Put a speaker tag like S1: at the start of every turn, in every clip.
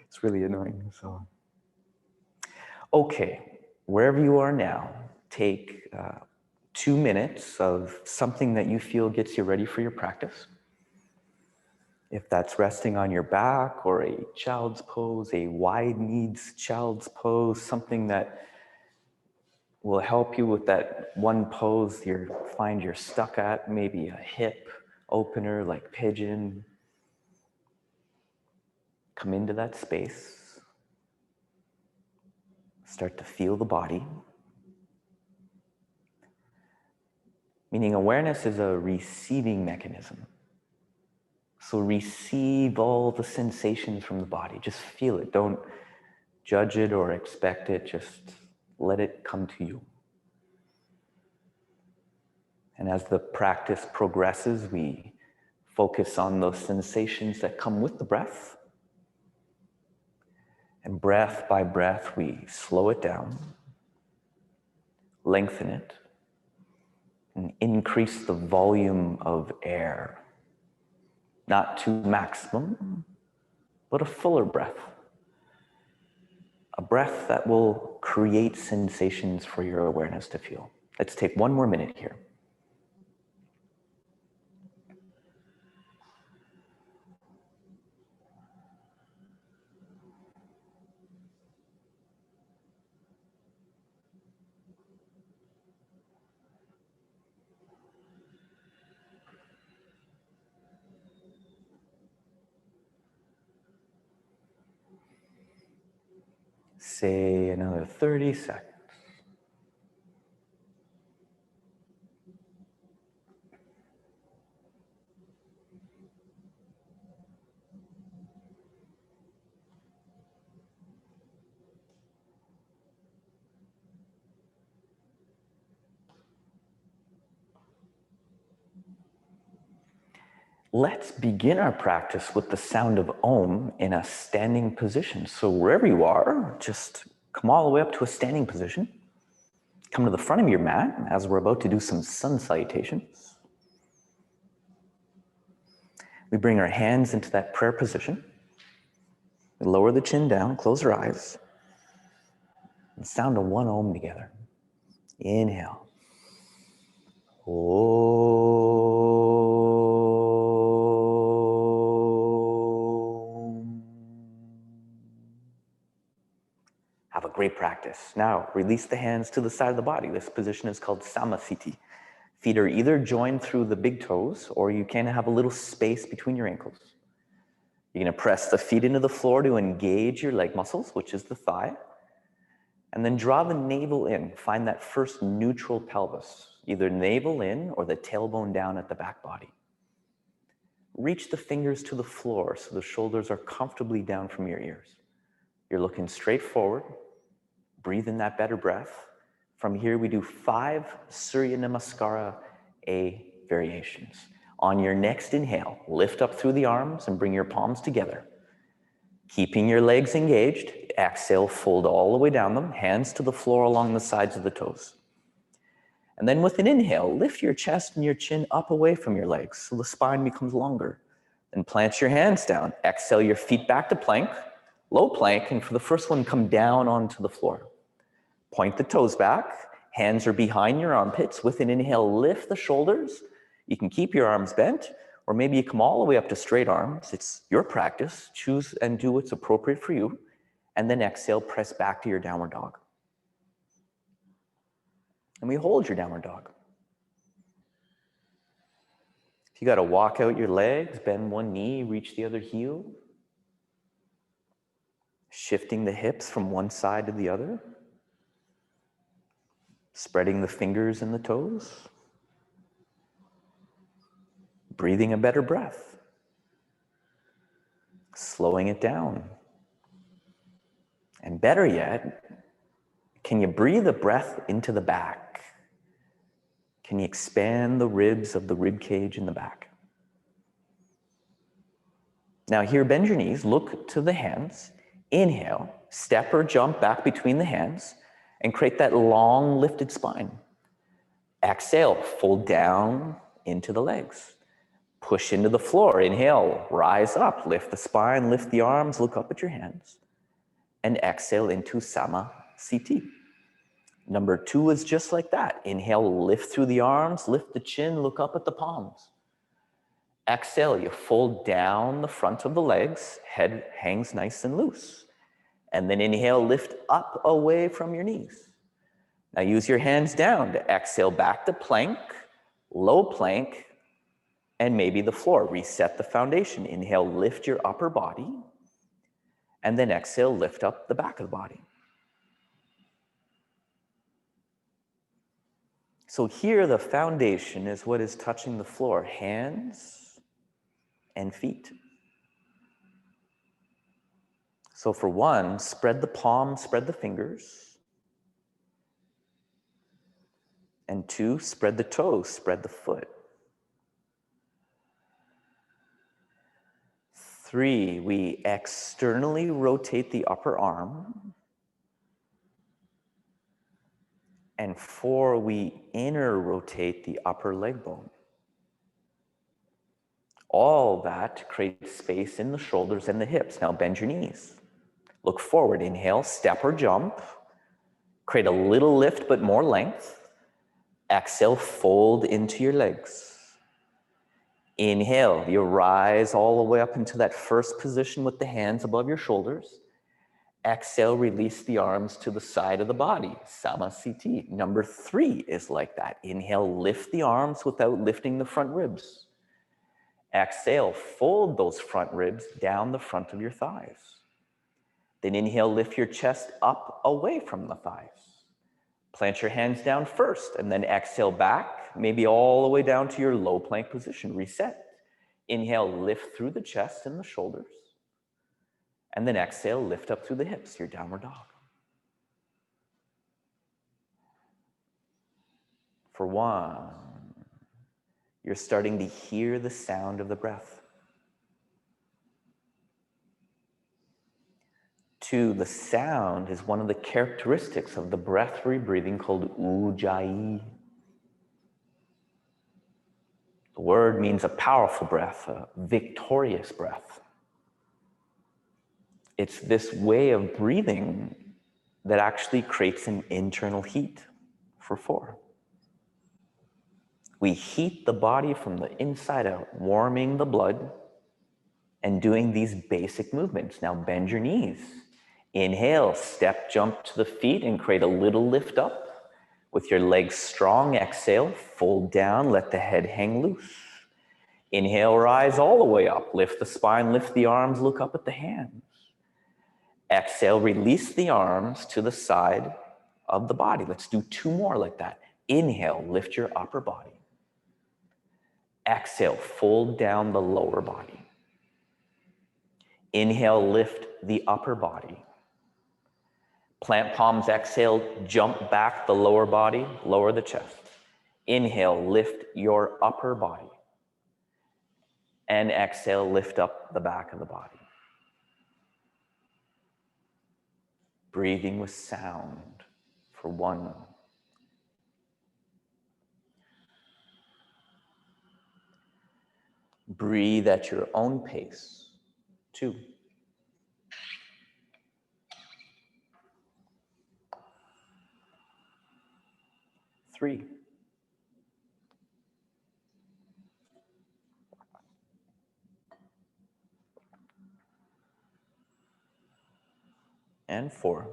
S1: It's really annoying. So, okay, wherever you are now, take 2 minutes of something that you feel gets you ready for your practice. If that's resting on your back or a child's pose, a wide-kneed child's pose, something that will help you with that one pose you find you're stuck at, maybe a hip opener like pigeon. Come into that space. Start to feel the body. Meaning awareness is a receiving mechanism. So receive all the sensations from the body. Just feel it. Don't judge it or expect it. Just let it come to you. And as the practice progresses, we focus on those sensations that come with the breath. And breath by breath, we slow it down, lengthen it, and increase the volume of air. Not to maximum, but a fuller breath. A breath that will create sensations for your awareness to feel. Let's take 1 more minute here. Say another 30 seconds. Let's begin our practice with the sound of Om in a standing position. So wherever you are, just come all the way up to a standing position. Come to the front of your mat as we're about to do some sun salutations. We bring our hands into that prayer position. We lower the chin down, close our eyes, and sound a 1 Om together. Inhale. Have a great practice. Now, release the hands to the side of the body. This position is called Samasthiti. Feet are either joined through the big toes, or you can have a little space between your ankles. You're going to press the feet into the floor to engage your leg muscles, which is the thigh. And then draw the navel in. Find that first neutral pelvis, either navel in or the tailbone down at the back body. Reach the fingers to the floor so the shoulders are comfortably down from your ears. You're looking straight forward. Breathe in that better breath. From here, we do 5 Surya Namaskara A variations. On your next inhale, lift up through the arms and bring your palms together. Keeping your legs engaged, exhale, fold all the way down them, hands to the floor along the sides of the toes. And then with an inhale, lift your chest and your chin up away from your legs so the spine becomes longer. Then plant your hands down. Exhale your feet back to plank, low plank, and for the first one, come down onto the floor. Point the toes back, hands are behind your armpits. With an inhale, lift the shoulders. You can keep your arms bent, or maybe you come all the way up to straight arms. It's your practice. Choose and do what's appropriate for you. And then exhale, press back to your downward dog. And we hold your downward dog. If you got to walk out your legs, bend one knee, reach the other heel. Shifting the hips from one side to the other. Spreading the fingers and the toes. Breathing a better breath. Slowing it down. And better yet, can you breathe a breath into the back? Can you expand the ribs of the rib cage in the back? Now here, bend your knees, look to the hands. Inhale, step or jump back between the hands and create that long lifted spine. Exhale, fold down into the legs. push into the floor. Inhale, rise up, lift the spine, lift the arms, look up at your hands. And exhale into Samasthiti. Number 2 is just like that. Inhale, lift through the arms, lift the chin, look up at the palms. Exhale, you fold down the front of the legs, head hangs nice and loose. And then inhale, lift up away from your knees. Now use your hands down to exhale back to plank, low plank, and maybe the floor. Reset the foundation. Inhale, lift your upper body, and then exhale, lift up the back of the body. So here the foundation is what is touching the floor, hands and feet. So for 1, spread the palms, spread the fingers. And 2, spread the toes, spread the foot. 3, we externally rotate the upper arm. And 4, we inner rotate the upper leg bone. All that to create space in the shoulders and the hips. Now bend your knees. Look forward, inhale, step or jump. Create a little lift, but more length. Exhale, fold into your legs. Inhale, you rise all the way up into that first position with the hands above your shoulders. Exhale, release the arms to the side of the body, Samasthiti. Number 3 is like that. Inhale, lift the arms without lifting the front ribs. Exhale, fold those front ribs down the front of your thighs. Then inhale, lift your chest up away from the thighs. Plant your hands down first, and then exhale back, maybe all the way down to your low plank position. Reset. Inhale, lift through the chest and the shoulders. And then exhale, lift up through the hips, your downward dog. For 1, you're starting to hear the sound of the breath. 2, the sound is one of the characteristics of the breath-free breathing called Ujjayi. The word means a powerful breath, a victorious breath. It's this way of breathing that actually creates an internal heat for 4. We heat the body from the inside out, warming the blood and doing these basic movements. Now bend your knees. Inhale, step, jump to the feet and create a little lift up. With your legs strong, exhale, fold down, let the head hang loose. Inhale, rise all the way up. Lift the spine, lift the arms, look up at the hands. Exhale, release the arms to the side of the body. Let's do 2 more like that. Inhale, lift your upper body. Exhale, fold down the lower body. Inhale, lift the upper body. Plant palms, exhale, jump back the lower body, lower the chest. Inhale, lift your upper body. And exhale, lift up the back of the body. Breathing with sound for 1. Breathe at your own pace. 2. 3. And 4.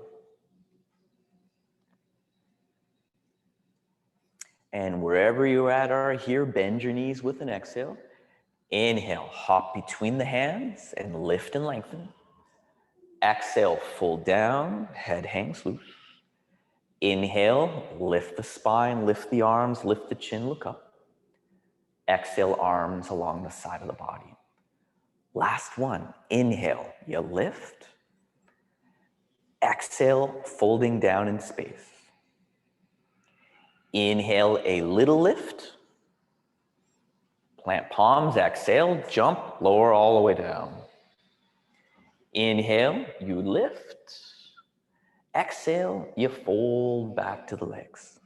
S1: And wherever you're at or here, bend your knees with an exhale. Inhale, hop between the hands and lift and lengthen. Exhale, fold down, head hangs loose. Inhale, lift the spine, lift the arms, lift the chin, look up. Exhale, arms along the side of the body. Last one, inhale, you lift. Exhale, folding down in space. Inhale, a little lift. Plant palms, exhale, jump, lower all the way down. Inhale, you lift. Exhale, you fold back to the legs.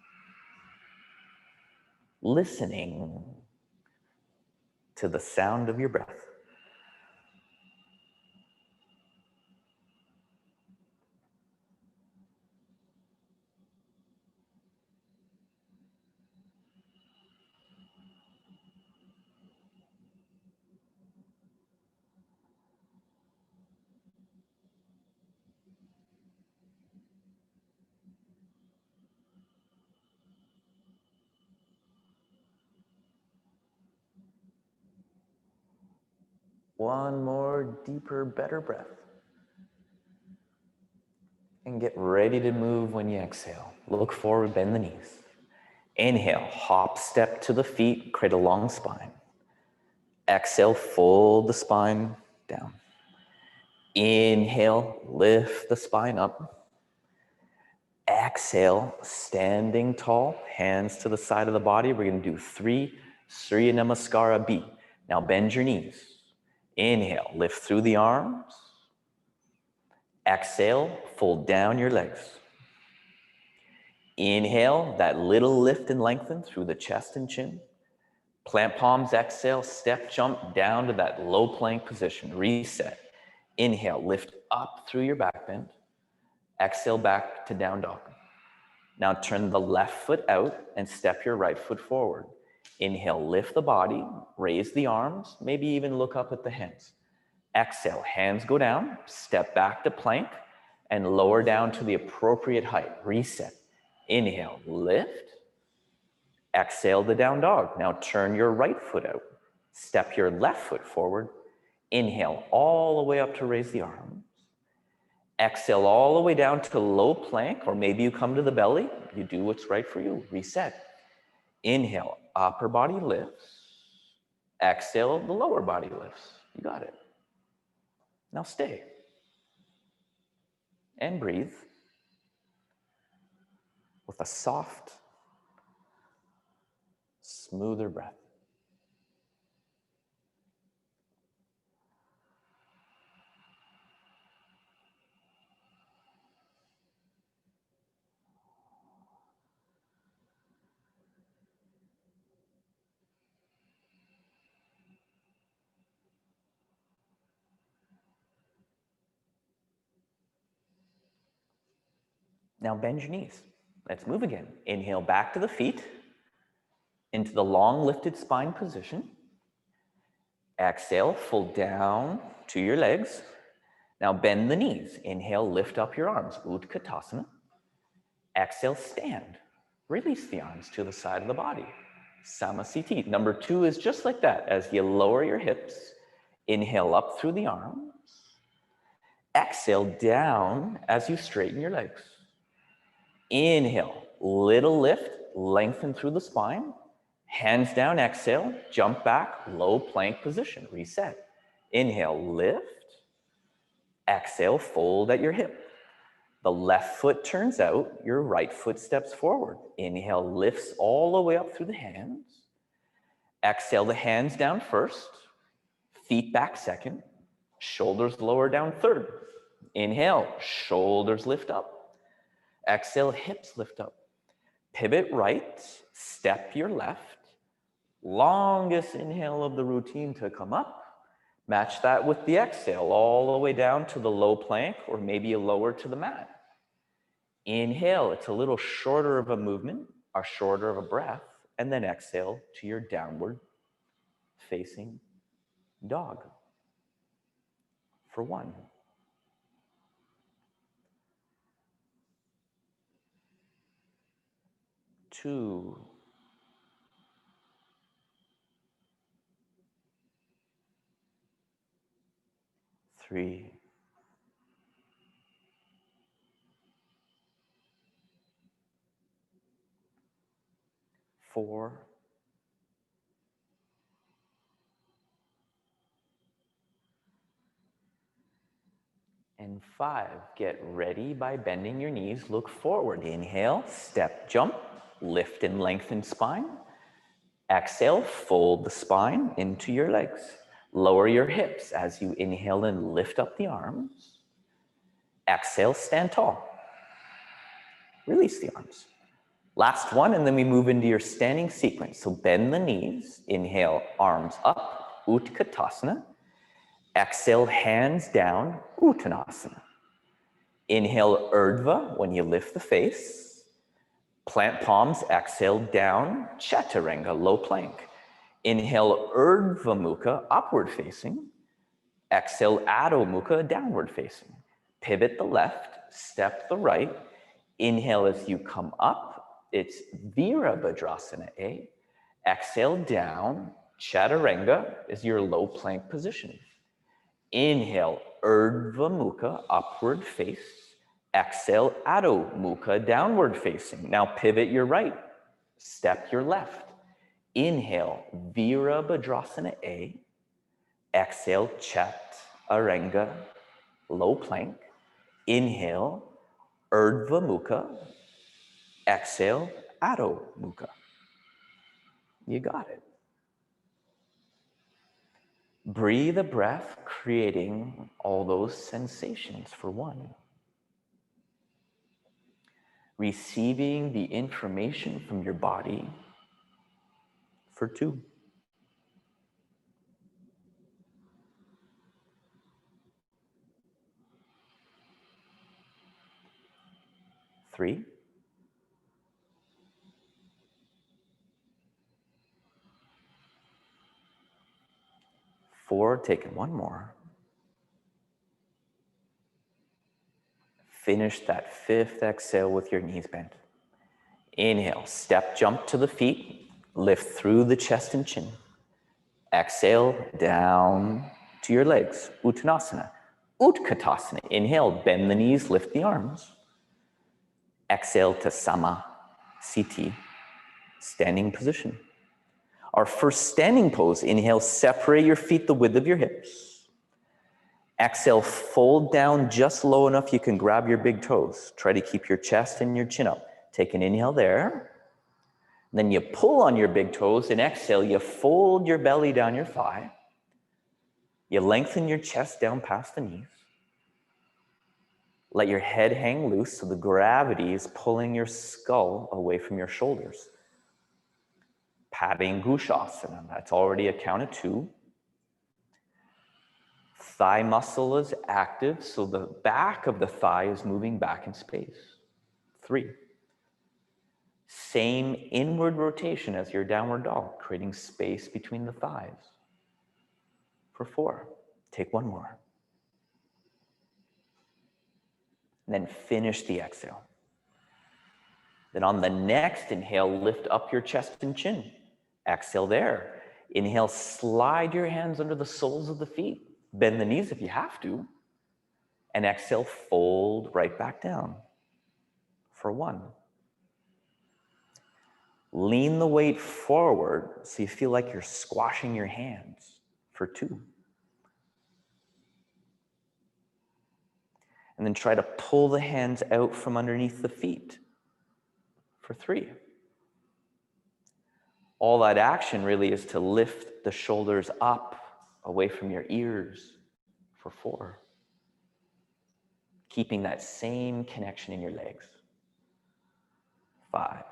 S1: Listening to the sound of your breath. One more deeper, better breath. And get ready to move when you exhale. Look forward, bend the knees. Inhale, hop, step to the feet, create a long spine. Exhale, fold the spine down. Inhale, lift the spine up. Exhale, standing tall, hands to the side of the body. We're going to do 3 Surya Namaskara B. Now bend your knees. Inhale, lift through the arms. Exhale, fold down your legs. Inhale, that little lift and lengthen through the chest and chin. Plant palms, exhale, step, jump down to that low plank position. Reset. Inhale, lift up through your back bend. Exhale, back to down dog. Now turn the left foot out and step your right foot forward. Inhale, lift the body, raise the arms, maybe even look up at the hands. Exhale, hands go down, step back to plank, and lower down to the appropriate height. Reset. Inhale, lift. Exhale to down dog. Now turn your right foot out. Step your left foot forward. Inhale all the way up to raise the arms. Exhale all the way down to low plank, or maybe you come to the belly. You do what's right for you. Reset. Inhale, upper body lifts. Exhale, the lower body lifts. You got it. Now stay. And breathe with a soft, smoother breath. Now bend your knees. Let's move again. Inhale back to the feet, into the long lifted spine position. Exhale, fold down to your legs. Now bend the knees. Inhale, lift up your arms, Utkatasana. Exhale, stand. Release the arms to the side of the body, Samasthiti. Number 2 is just like that. As you lower your hips, inhale up through the arms. Exhale down as you straighten your legs. Inhale, little lift, lengthen through the spine. Hands down, exhale, jump back, low plank position, reset. Inhale, lift. Exhale, fold at your hip. The left foot turns out, your right foot steps forward. Inhale, lifts all the way up through the hands. Exhale, the hands down first, feet back second, shoulders lower down third. Inhale, shoulders lift up. Exhale, hips lift up. Pivot right, step your left. Longest inhale of the routine to come up. Match that with the exhale all the way down to the low plank, or maybe a lower to the mat. Inhale, it's a little shorter of a movement, or shorter of a breath, and then exhale to your downward facing dog for 1. 2. 3. 4. And 5. Get ready by bending your knees. Look forward. Inhale, step, jump, lift and lengthen spine. Exhale, fold the spine into your legs. Lower your hips as you inhale and lift up the arms. Exhale, stand tall. Release the arms. Last one, and then we move into your standing sequence. So bend the knees. Inhale, arms up. Utkatasana. Exhale, hands down, Uttanasana. Inhale, Urdhva, when you lift the face. Plant palms, exhale down, Chaturanga, low plank. Inhale, Urdhva Mukha, upward facing. Exhale, Adho Mukha, downward facing. Pivot the left, step the right. Inhale as you come up, it's Virabhadrasana A. Exhale down, Chaturanga is your low plank position. Inhale, Urdhva Mukha, upward face. Exhale, Adho Mukha, downward facing. Now pivot your right, step your left. Inhale, Virabhadrasana A. Exhale, Chaturanga, low plank. Inhale, Urdhva Mukha. Exhale, Adho Mukha. You got it. Breathe a breath, creating all those sensations for 1. Receiving the information from your body for 2. 3. 4, taking 1 more. Finish that 5th exhale with your knees bent. Inhale, step, jump to the feet, lift through the chest and chin. Exhale, down to your legs, Uttanasana. Utkatasana, inhale, bend the knees, lift the arms. Exhale to Samasthiti, standing position. Our first standing pose, inhale, separate your feet the width of your hips. Exhale, fold down just low enough you can grab your big toes. Try to keep your chest and your chin up. Take an inhale there. Then you pull on your big toes, and exhale, you fold your belly down your thigh. You lengthen your chest down past the knees. Let your head hang loose so the gravity is pulling your skull away from your shoulders. Padangusthasana, that's already a count of 2. Thigh muscle is active, so the back of the thigh is moving back in space. 3. Same inward rotation as your downward dog, creating space between the thighs. For 4, take 1 more. And then finish the exhale. Then on the next inhale, lift up your chest and chin. Exhale there. Inhale, slide your hands under the soles of the feet. Bend the knees if you have to. And exhale, fold right back down. For 1. Lean the weight forward so you feel like you're squashing your hands. For 2. And then try to pull the hands out from underneath the feet. For 3. All that action really is to lift the shoulders up away from your ears. For 4. Keeping that same connection in your legs. 5.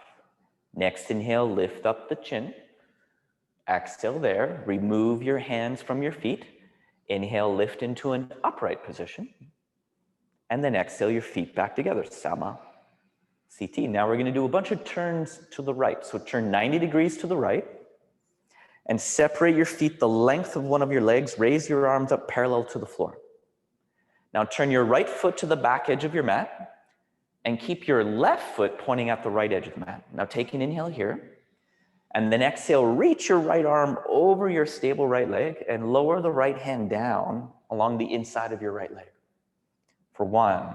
S1: Next inhale, lift up the chin. Exhale there. Remove your hands from your feet. Inhale, lift into an upright position. And then exhale your feet back together. Samasthiti. Now we're going to do a bunch of turns to the right. So turn 90 degrees to the right. And separate your feet the length of one of your legs. Raise your arms up parallel to the floor. Now turn your right foot to the back edge of your mat. And keep your left foot pointing at the right edge of the mat. Now take an inhale here. And then exhale, reach your right arm over your stable right leg and lower the right hand down along the inside of your right leg. For 1,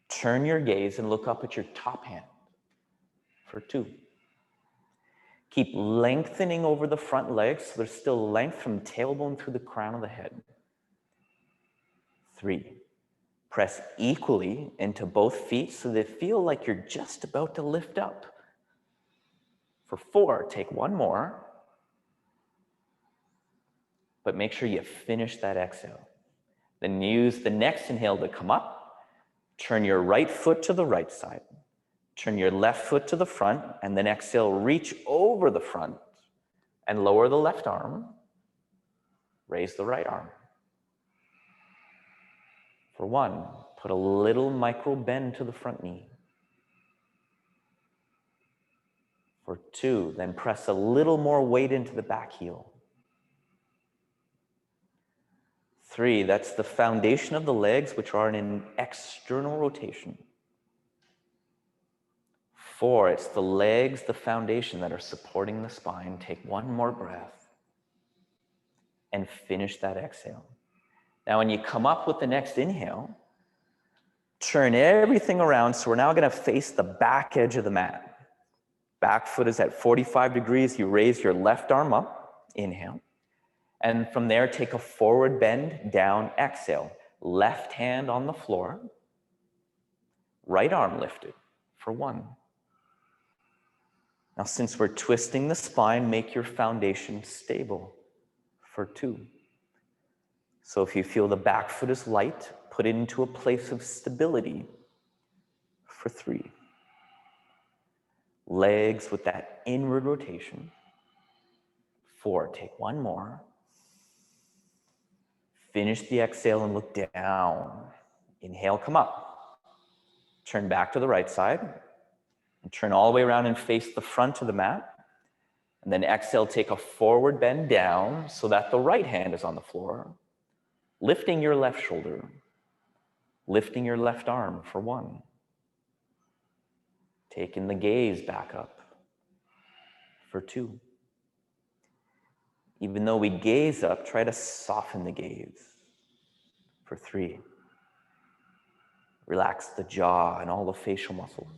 S1: turn your gaze and look up at your top hand. For 2, keep lengthening over the front legs so there's still length from tailbone through the crown of the head. 3, press equally into both feet so they feel like you're just about to lift up. For 4, take 1 more, but make sure you finish that exhale. Then use the next inhale to come up. Turn your right foot to the right side. Turn your left foot to the front, and then exhale, reach over the front and lower the left arm. Raise the right arm. For 1, put a little micro bend to the front knee. For 2, then press a little more weight into the back heel. 3, that's the foundation of the legs, which are in an external rotation. 4, it's the legs, the foundation that are supporting the spine. Take 1 more breath and finish that exhale. Now, when you come up with the next inhale, turn everything around. So we're now going to face the back edge of the mat. Back foot is at 45 degrees. You raise your left arm up, inhale. And from there, take a forward bend, down, exhale. Left hand on the floor, right arm lifted for 1. Now, since we're twisting the spine, make your foundation stable for 2. So if you feel the back foot is light, put it into a place of stability for 3. Legs with that inward rotation. 4, take 1 more. Finish the exhale and look down. Inhale, come up. Turn back to the right side. And turn all the way around and face the front of the mat. And then exhale, take a forward bend down so that the right hand is on the floor. Lifting your left shoulder. Lifting your left arm for 1. Taking the gaze back up for 2. Even though we gaze up, try to soften the gaze for 3. Relax the jaw and all the facial muscles.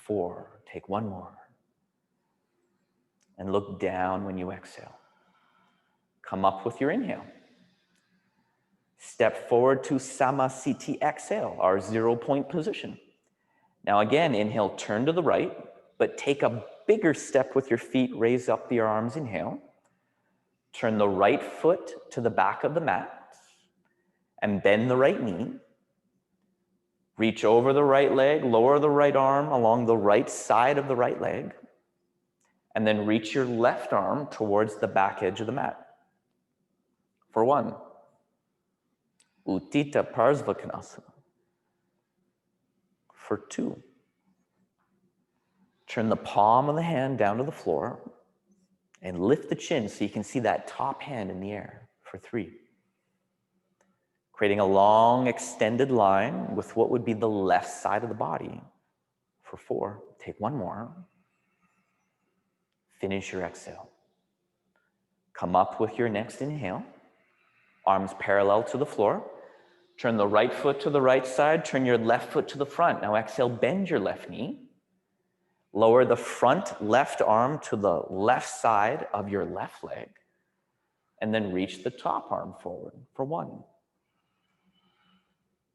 S1: 4, take 1 more. And look down when you exhale. Come up with your inhale. Step forward to Samasthiti, exhale, our 0-point position. Now again, inhale, turn to the right, but take a bigger step with your feet, raise up the arms, inhale. Turn the right foot to the back of the mat and bend the right knee. Reach over the right leg, lower the right arm along the right side of the right leg, and then reach your left arm towards the back edge of the mat. For 1, Utthita Parsvakonasana. For 2, turn the palm of the hand down to the floor and lift the chin so you can see that top hand in the air. For 3, creating a long extended line with what would be the left side of the body. For 4, take 1 more. Finish your exhale. Come up with your next inhale. Arms parallel to the floor. Turn the right foot to the right side. Turn your left foot to the front. Now exhale, bend your left knee. Lower the front left arm to the left side of your left leg. And then reach the top arm forward for 1.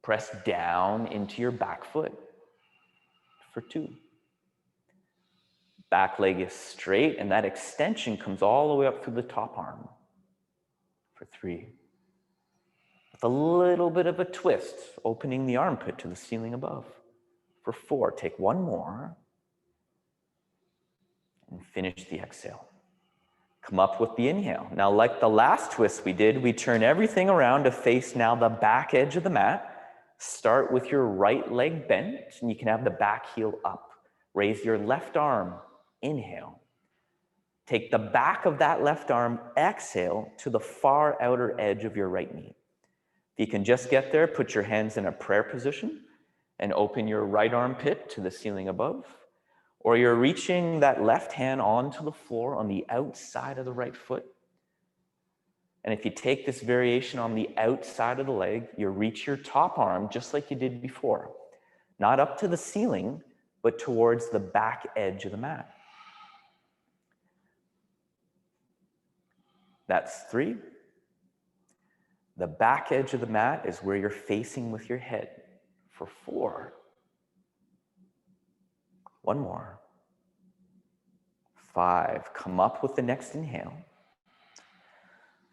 S1: Press down into your back foot for 2. Back leg is straight and that extension comes all the way up through the top arm for 3. With a little bit of a twist, opening the armpit to the ceiling above. For 4, take 1 more and finish the exhale. Come up with the inhale. Now, like the last twist we did, we turn everything around to face now the back edge of the mat. Start with your right leg bent, and you can have the back heel up. Raise your left arm, inhale. Take the back of that left arm, exhale, to the far outer edge of your right knee. If you can just get there, put your hands in a prayer position and open your right armpit to the ceiling above. Or you're reaching that left hand onto the floor on the outside of the right foot. And if you take this variation on the outside of the leg, you reach your top arm just like you did before. Not up to the ceiling, but towards the back edge of the mat. That's 3. The back edge of the mat is where you're facing with your head. For 4. 1 more. 5. Come up with the next inhale.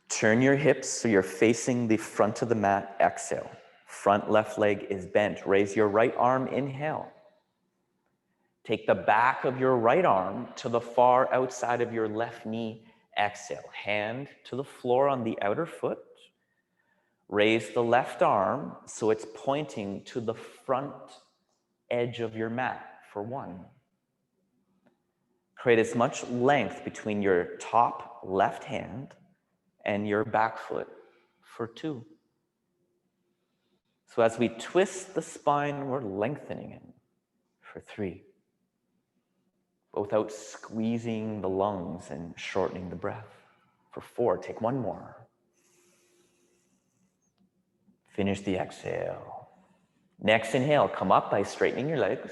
S1: Turn your hips so you're facing the front of the mat. Exhale. Front left leg is bent. Raise your right arm. Inhale. Take the back of your right arm to the far outside of your left knee Exhale, hand to the floor on the outer foot. Raise the left arm so it's pointing to the front edge of your mat for 1. Create as much length between your top left hand and your back foot for 2. So as we twist the spine, we're lengthening it for 3, but without squeezing the lungs and shortening the breath. For 4, take 1 more. Finish the exhale. Next inhale, come up by straightening your legs.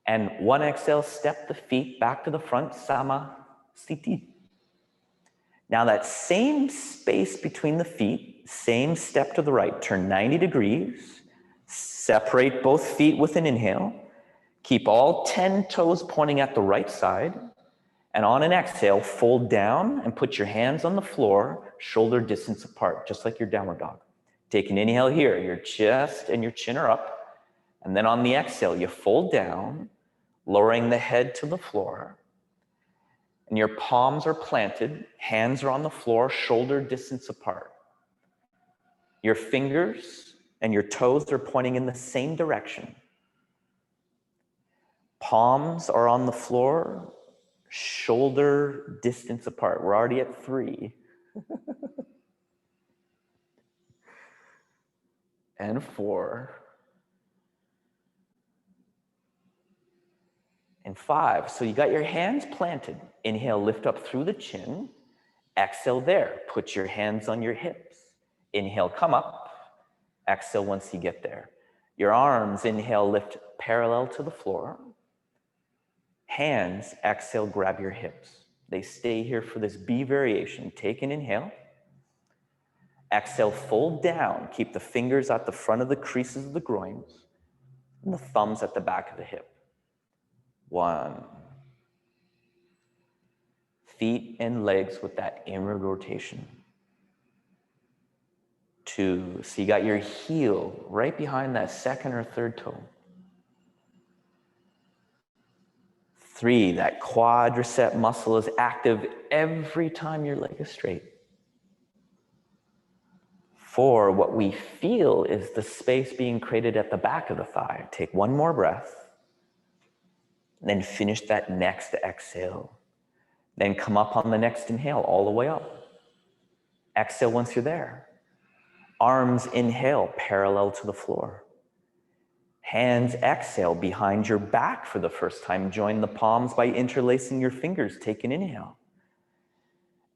S1: And 1 exhale, step the feet back to the front, Samasthiti. Now that same space between the feet, same step to the right, turn 90 degrees, separate both feet with an inhale, keep all 10 toes pointing at the right side, and on an exhale, fold down and put your hands on the floor, shoulder distance apart, just like your downward dog. Take an inhale here, your chest and your chin are up, and then on the exhale, you fold down, lowering the head to the floor, and your palms are planted, hands are on the floor, shoulder distance apart. Your fingers and your toes are pointing in the same direction. Palms are on the floor, shoulder distance apart. We're already at 3. And 4. And 5. So you got your hands planted. Inhale, lift up through the chin. Exhale there. Put your hands on your hips. Inhale, come up. Exhale once you get there. Your arms, inhale, lift parallel to the floor. Hands, exhale, grab your hips. They stay here for this B variation. Take an inhale. Exhale, fold down. Keep the fingers at the front of the creases of the groins and the thumbs at the back of the hip. 1. Feet and legs with that inward rotation. 2. So you got your heel right behind that second or third toe. 3. That quadricep muscle is active every time your leg is straight. 4. What we feel is the space being created at the back of the thigh. Take 1 more breath. Then finish that next exhale. Then come up on the next inhale, all the way up. Exhale once you're there. Arms inhale, parallel to the floor. Hands exhale behind your back for the first time. Join the palms by interlacing your fingers. Take an inhale.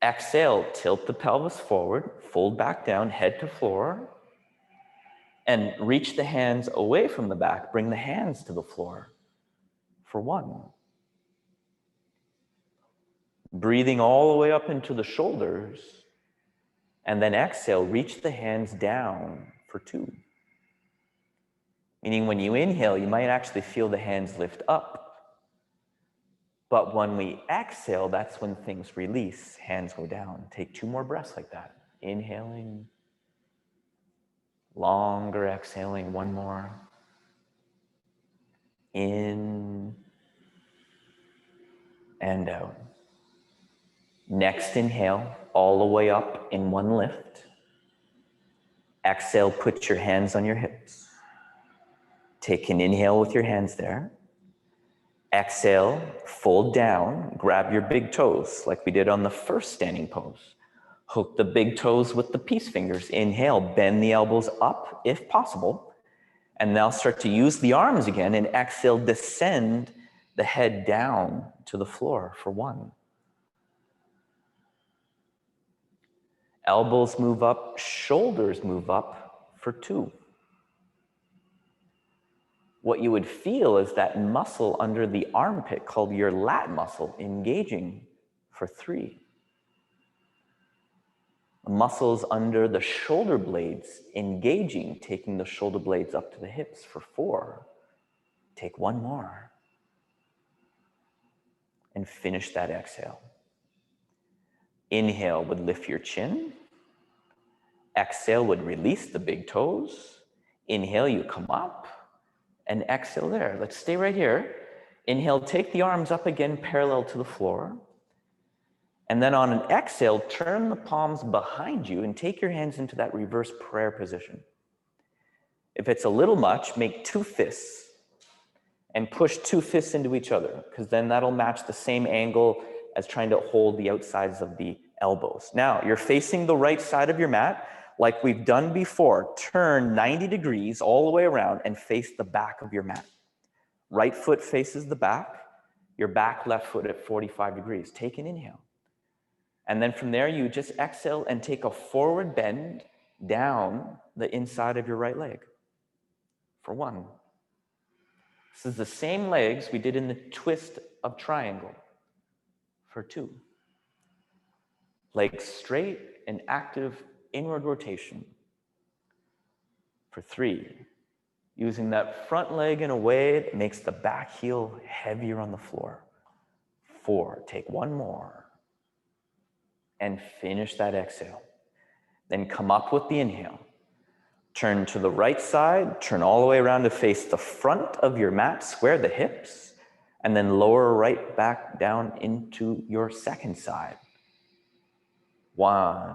S1: Exhale, tilt the pelvis forward, fold back down, head to floor, and reach the hands away from the back. Bring the hands to the floor for 1. Breathing all the way up into the shoulders, and then exhale, reach the hands down for 2. Meaning when you inhale, you might actually feel the hands lift up. But when we exhale, that's when things release, hands go down. Take 2 more breaths like that. Inhaling, longer exhaling, 1 more. In and out. Next inhale, all the way up in 1 lift. Exhale, put your hands on your hips. Take an inhale with your hands there. Exhale, fold down, grab your big toes like we did on the first standing pose. Hook the big toes with the peace fingers. Inhale, bend the elbows up if possible. And now start to use the arms again, and exhale, descend the head down to the floor for 1. Elbows move up, shoulders move up for 2. What you would feel is that muscle under the armpit called your lat muscle engaging for 3. The muscles under the shoulder blades engaging, taking the shoulder blades up to the hips for 4. Take 1 more. And finish that exhale. Inhale would lift your chin. Exhale would release the big toes. Inhale, you come up. And exhale there. Let's stay right here. Inhale, take the arms up again, parallel to the floor. And then on an exhale, turn the palms behind you and take your hands into that reverse prayer position. If it's a little much, make 2 fists and push 2 fists into each other, because then that'll match the same angle as trying to hold the outsides of the elbows. Now, you're facing the right side of your mat, like we've done before. Turn 90 degrees all the way around and face the back of your mat. Right foot faces the back, your back left foot at 45 degrees. Take an inhale. And then from there, you just exhale and take a forward bend down the inside of your right leg for 1. This is the same legs we did in the twist of triangle for 2. Legs straight and active inward rotation for 3. Using that front leg in a way that makes the back heel heavier on the floor. 4, take 1 more. And finish that exhale. Then come up with the inhale. Turn to the right side, turn all the way around to face the front of your mat, square the hips, and then lower right back down into your second side. 1.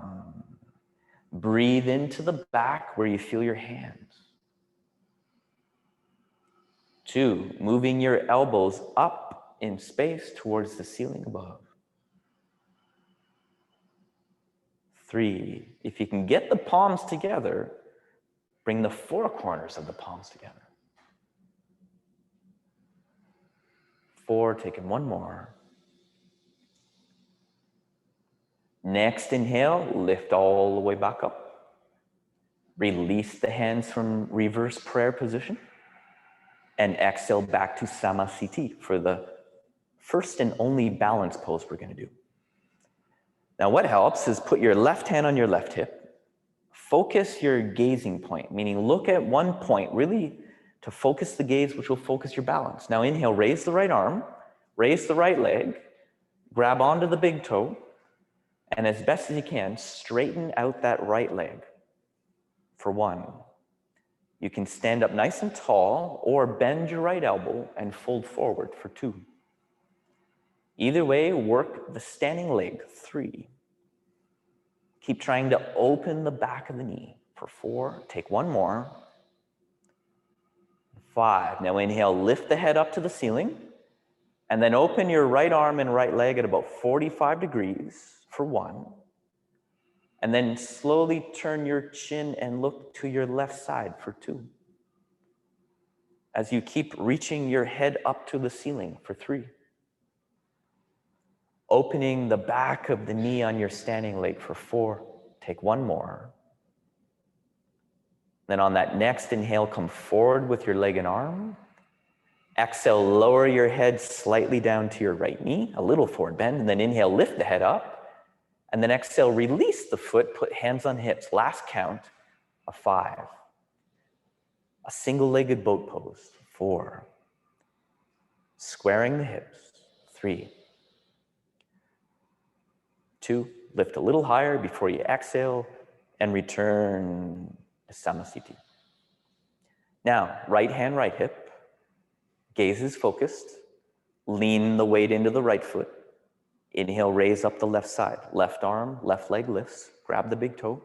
S1: Breathe into the back where you feel your hands. 2, moving your elbows up in space towards the ceiling above. 3, if you can get the palms together, bring the 4 corners of the palms together. 4, taking 1 more. Next inhale, lift all the way back up. Release the hands from reverse prayer position. And exhale back to Samasthiti for the first and only balance pose we're going to do. Now what helps is put your left hand on your left hip. Focus your gazing point, meaning look at one point, really to focus the gaze, which will focus your balance. Now inhale, raise the right arm, raise the right leg, grab onto the big toe, and as best as you can, straighten out that right leg for 1. You can stand up nice and tall or bend your right elbow and fold forward for 2. Either way, work the standing leg, 3. Keep trying to open the back of the knee for 4. Take 1 more. 5. Now inhale, lift the head up to the ceiling, and then open your right arm and right leg at about 45 degrees for 1. And then slowly turn your chin and look to your left side for 2. As you keep reaching your head up to the ceiling for 3. Opening the back of the knee on your standing leg for 4. Take 1 more. Then on that next inhale, come forward with your leg and arm. Exhale, lower your head slightly down to your right knee, a little forward bend, and then inhale, lift the head up. And then exhale, release the foot, put hands on hips. Last count of 5. A single-legged boat pose, 4. Squaring the hips, 3. 2, lift a little higher before you exhale and return to Samasthiti. Now, right hand, right hip, gaze is focused, lean the weight into the right foot. Inhale, raise up the left side, left arm, left leg lifts, grab the big toe.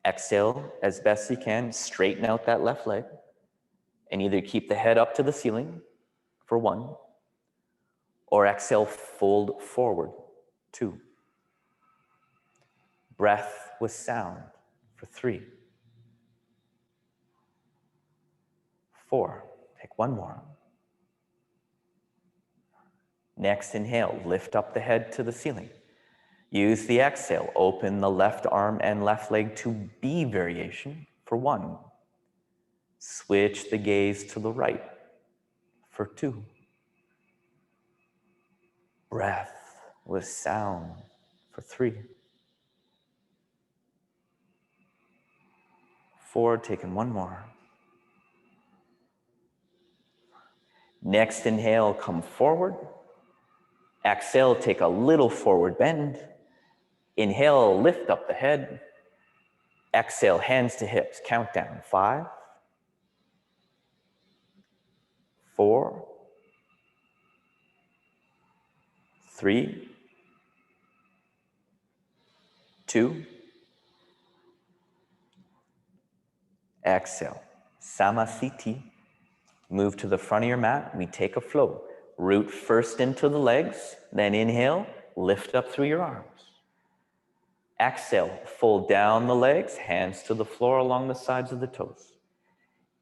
S1: Exhale, as best you can, straighten out that left leg and either keep the head up to the ceiling for 1, or exhale, fold forward, 2. Breath with sound for 3. 4, take 1 more. Next inhale, lift up the head to the ceiling. Use the exhale, open the left arm and left leg to B variation for 1. Switch the gaze to the right for 2. Breath with sound for 3. 4, taking 1 more. Next inhale, come forward. Exhale, take a little forward bend. Inhale, lift up the head. Exhale, hands to hips. Count down. 5, 4, 3, 2. Exhale. Samasthiti. Move to the front of your mat. We take a flow. Root first into the legs, then inhale, lift up through your arms. Exhale, fold down the legs, hands to the floor along the sides of the toes.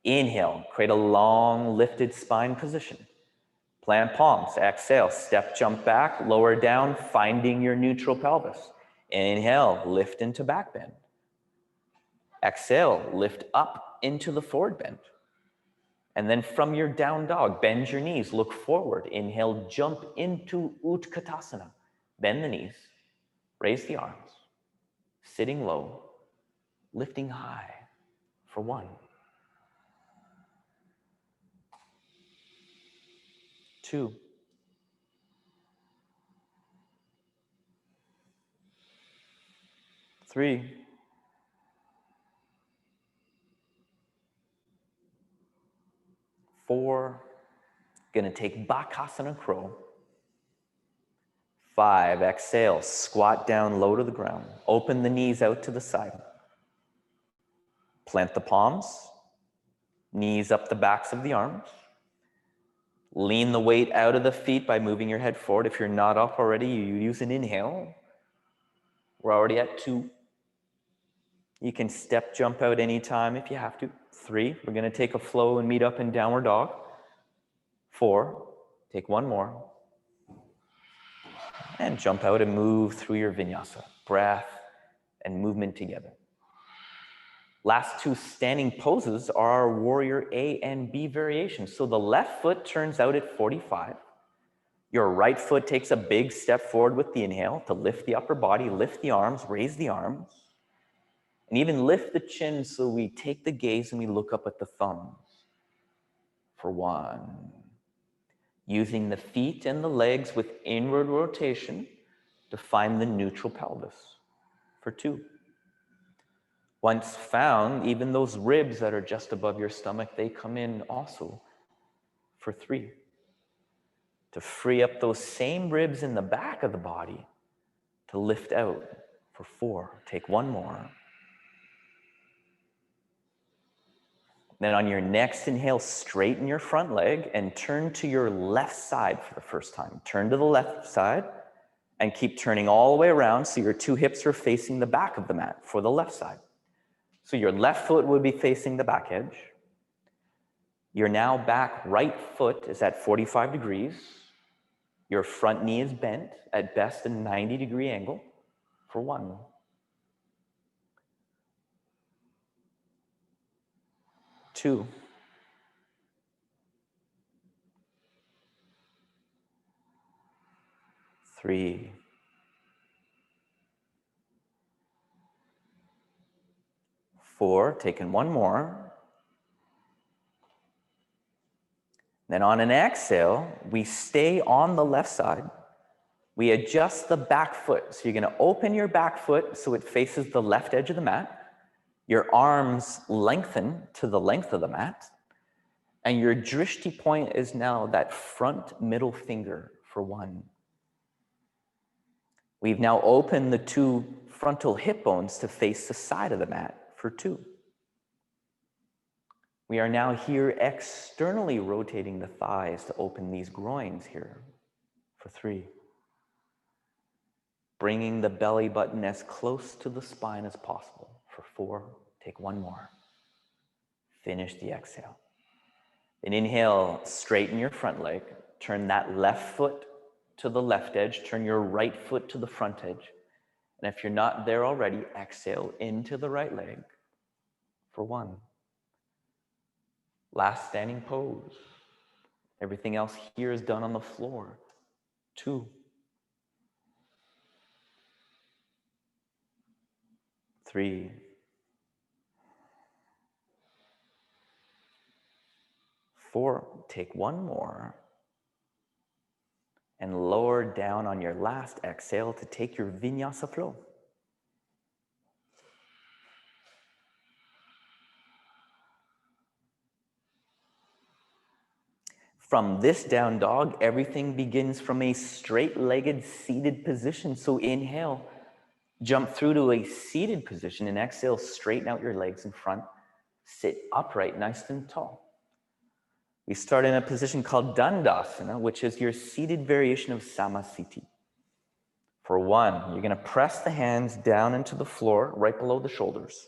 S1: Inhale, create a long lifted spine position. Plant palms. Exhale, step, jump back, lower down, finding your neutral pelvis. Inhale, lift into back bend. Exhale, lift up into the forward bend. And then from your down dog, bend your knees, look forward. Inhale, jump into Utkatasana. Bend the knees, raise the arms, sitting low, lifting high for 1. 2. 3. 4. Gonna take Bakasana Crow. 5. Exhale, squat down low to the ground. Open the knees out to the side. Plant the palms, knees up the backs of the arms. Lean the weight out of the feet by moving your head forward. If you're not up already, you use an inhale. We're already at 2. You can step, jump out anytime if you have to. 3. We're gonna take a flow and meet up in downward dog. 4. Take 1 more. And jump out and move through your vinyasa. Breath and movement together. Last 2 standing poses are our warrior A and B variations. So the left foot turns out at 45. Your right foot takes a big step forward with the inhale to lift the upper body, lift the arms, raise the arms, and even lift the chin so we take the gaze and we look up at the thumbs for 1. Using the feet and the legs with inward rotation to find the neutral pelvis for 2. Once found, even those ribs that are just above your stomach, they come in also for 3. To free up those same ribs in the back of the body to lift out for 4. Take 1 more. Then on your next inhale, straighten your front leg and turn to your left side for the first time. Turn to the left side and keep turning all the way around so your 2 hips are facing the back of the mat for the left side. So your left foot would be facing the back edge. Your now back right foot is at 45 degrees. Your front knee is bent, at best a 90-degree angle for 1. 2. 3. 4. Taking 1 more. Then on an exhale, we stay on the left side. We adjust the back foot. So you're going to open your back foot so it faces the left edge of the mat. Your arms lengthen to the length of the mat. And your drishti point is now that front middle finger for 1. We've now opened the 2 frontal hip bones to face the side of the mat for 2. We are now here externally rotating the thighs to open these groins here for 3. Bringing the belly button as close to the spine as possible for 4. Take 1 more. Finish the exhale. Then inhale, straighten your front leg. Turn that left foot to the left edge. Turn your right foot to the front edge. And if you're not there already, exhale into the right leg for 1. Last standing pose. Everything else here is done on the floor. 2. 3. 4. Take 1 more. And lower down on your last exhale to take your vinyasa flow. From this down dog, everything begins from a straight-legged seated position. So inhale, Jump through to a seated position and exhale, straighten out your legs in front. Sit upright, nice and tall. We start in a position called Dandasana, which is your seated variation of Samasthiti. For 1, you're going to press the hands down into the floor, right below the shoulders.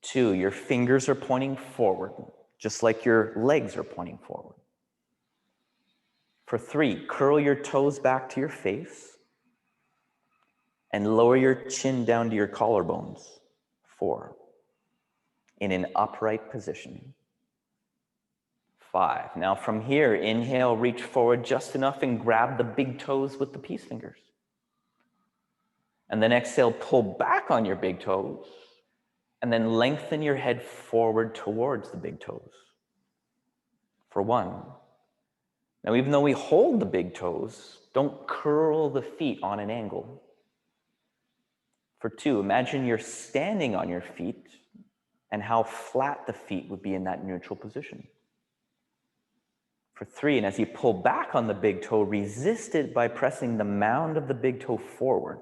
S1: 2, your fingers are pointing forward, just like your legs are pointing forward. For 3, curl your toes back to your face and lower your chin down to your collarbones. 4, in an upright position. 5, now from here, inhale, reach forward just enough and grab the big toes with the peace fingers. And then exhale, pull back on your big toes, and then lengthen your head forward towards the big toes. For 1. Now, even though we hold the big toes, don't curl the feet on an angle. For 2, imagine you're standing on your feet and how flat the feet would be in that neutral position. For 3, and as you pull back on the big toe, resist it by pressing the mound of the big toe forward.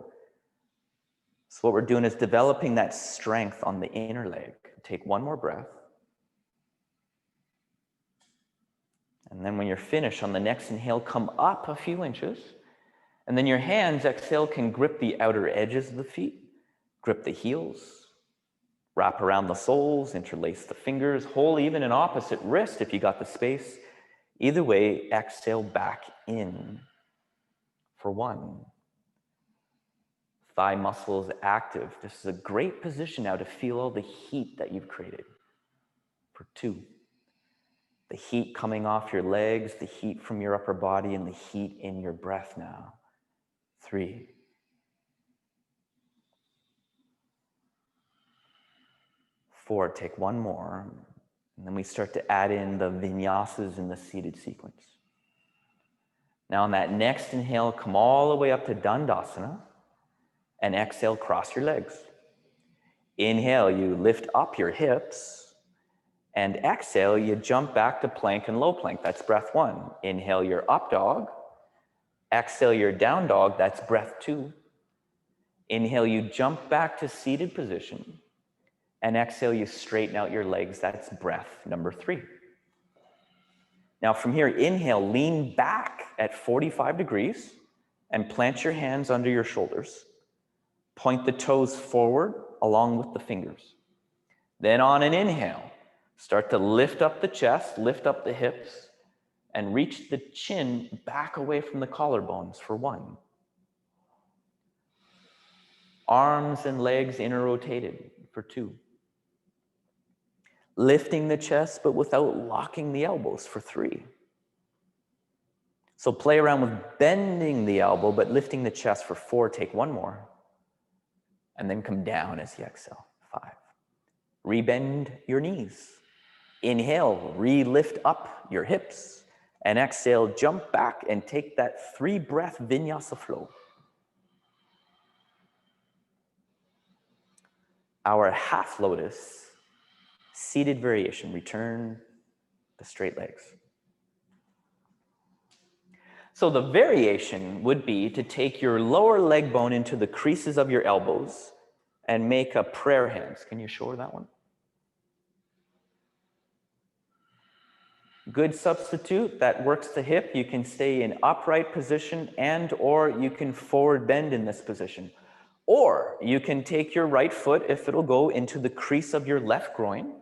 S1: So what we're doing is developing that strength on the inner leg. Take 1 more breath. And then when you're finished, on the next inhale, come up a few inches. And then your hands, exhale, can grip the outer edges of the feet, grip the heels, wrap around the soles, interlace the fingers, hold even an opposite wrist if you got the space. Either way, exhale back in. For 1. Thigh muscles active. This is a great position now to feel all the heat that you've created. For 2, the heat coming off your legs, the heat from your upper body, and the heat in your breath now. 3. 4, take 1 more. And then we start to add in the vinyasas in the seated sequence. Now on that next inhale, come all the way up to Dandasana. And exhale, cross your legs. Inhale, you lift up your hips. And exhale, you jump back to plank and low plank. That's breath 1. Inhale, your up dog. Exhale, your down dog. That's breath 2. Inhale, you jump back to seated position. And exhale, you straighten out your legs. That's breath number 3. Now from here, inhale, lean back at 45 degrees and plant your hands under your shoulders. Point the toes forward along with the fingers. Then on an inhale, start to lift up the chest, lift up the hips, and reach the chin back away from the collarbones for 1. Arms and legs inner rotated for 2. Lifting the chest, but without locking the elbows for 3. So play around with bending the elbow, but lifting the chest for 4. Take 1 more. And then come down as you exhale. 5. Rebend your knees. Inhale, re-lift up your hips. And exhale, jump back and take that 3-breath vinyasa flow. Our half lotus seated variation. Return the straight legs. So the variation would be to take your lower leg bone into the creases of your elbows and make a prayer hands. Can you show her that one? Good substitute that works the hip. You can stay in upright position and or you can forward bend in this position. Or you can take your right foot, if it'll go, into the crease of your left groin.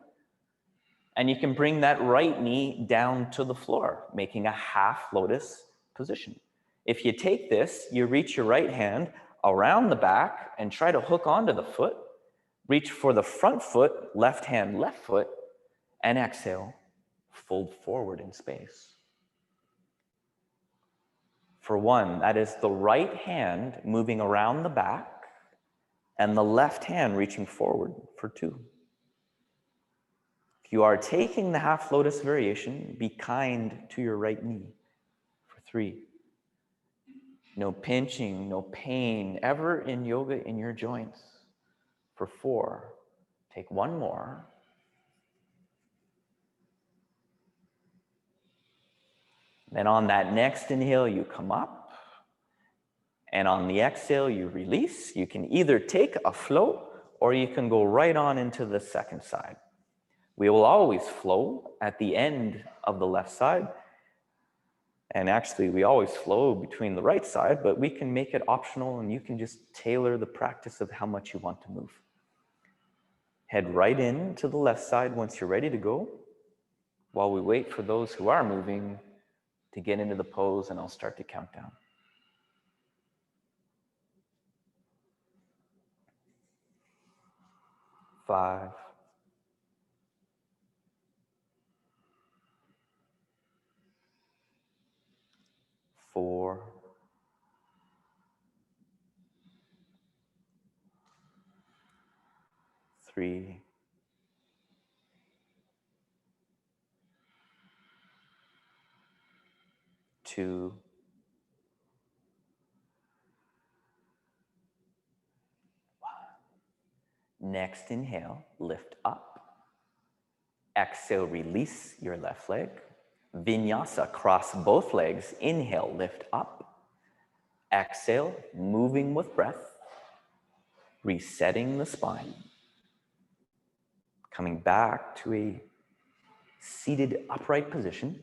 S1: And you can bring that right knee down to the floor, making a half lotus position. If you take this, you reach your right hand around the back and try to hook onto the foot. Reach for the front foot, left hand, left foot, and exhale, fold forward in space. For 1, that is the right hand moving around the back and the left hand reaching forward for 2. If you are taking the half lotus variation, be kind to your right knee for 3. No pinching, no pain ever in yoga in your joints for 4. Take 1 more. Then on that next inhale, you come up And on the exhale, you release. You can either take a float or you can go right on into the second side. We will always flow at the end of the left side. And actually, we always flow between the right side, but we can make it optional and you can just tailor the practice of how much you want to move. Head right in to the left side once you're ready to go, while we wait for those who are moving to get into the pose, and I'll start to count down. 5, 4, 3, 2, 1. Next inhale, lift up. Exhale, release your left leg. Vinyasa, cross both legs. Inhale, lift up. Exhale, moving with breath. Resetting the spine. Coming back to a seated upright position.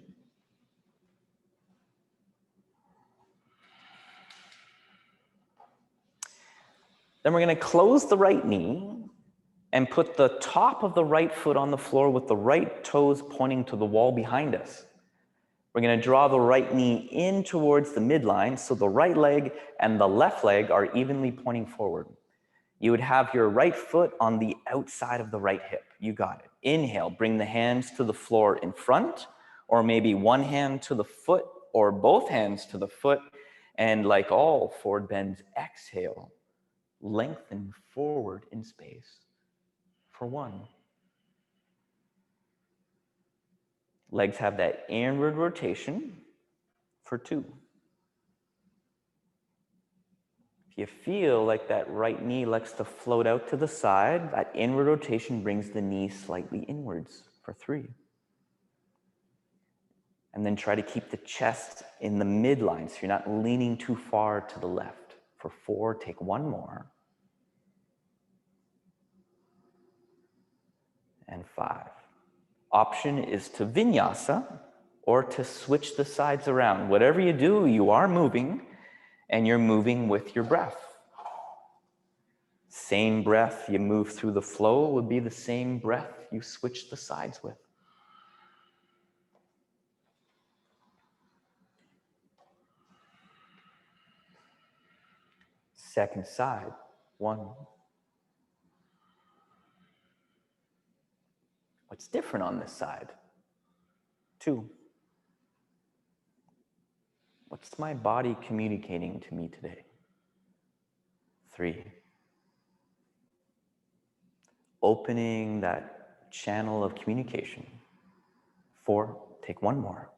S1: Then we're going to close the right knee and put the top of the right foot on the floor with the right toes pointing to the wall behind us. We're going to draw the right knee in towards the midline so the right leg and the left leg are evenly pointing forward. You would have your right foot on the outside of the right hip. You got it. Inhale, bring the hands to the floor in front, or maybe one hand to the foot or both hands to the foot. And like all forward bends, exhale, lengthen forward in space for 1. Legs have that inward rotation for 2. If you feel like that right knee likes to float out to the side, that inward rotation brings the knee slightly inwards for 3. And then try to keep the chest in the midline so you're not leaning too far to the left. For 4, take 1 more. And 5. Option is to vinyasa or to switch the sides around. Whatever you do, you are moving, and you're moving with your breath. Same breath you move through the flow would be the same breath you switch the sides with. Second side, 1. What's different on this side? 2. What's my body communicating to me today? 3. Opening that channel of communication. 4, take 1 more.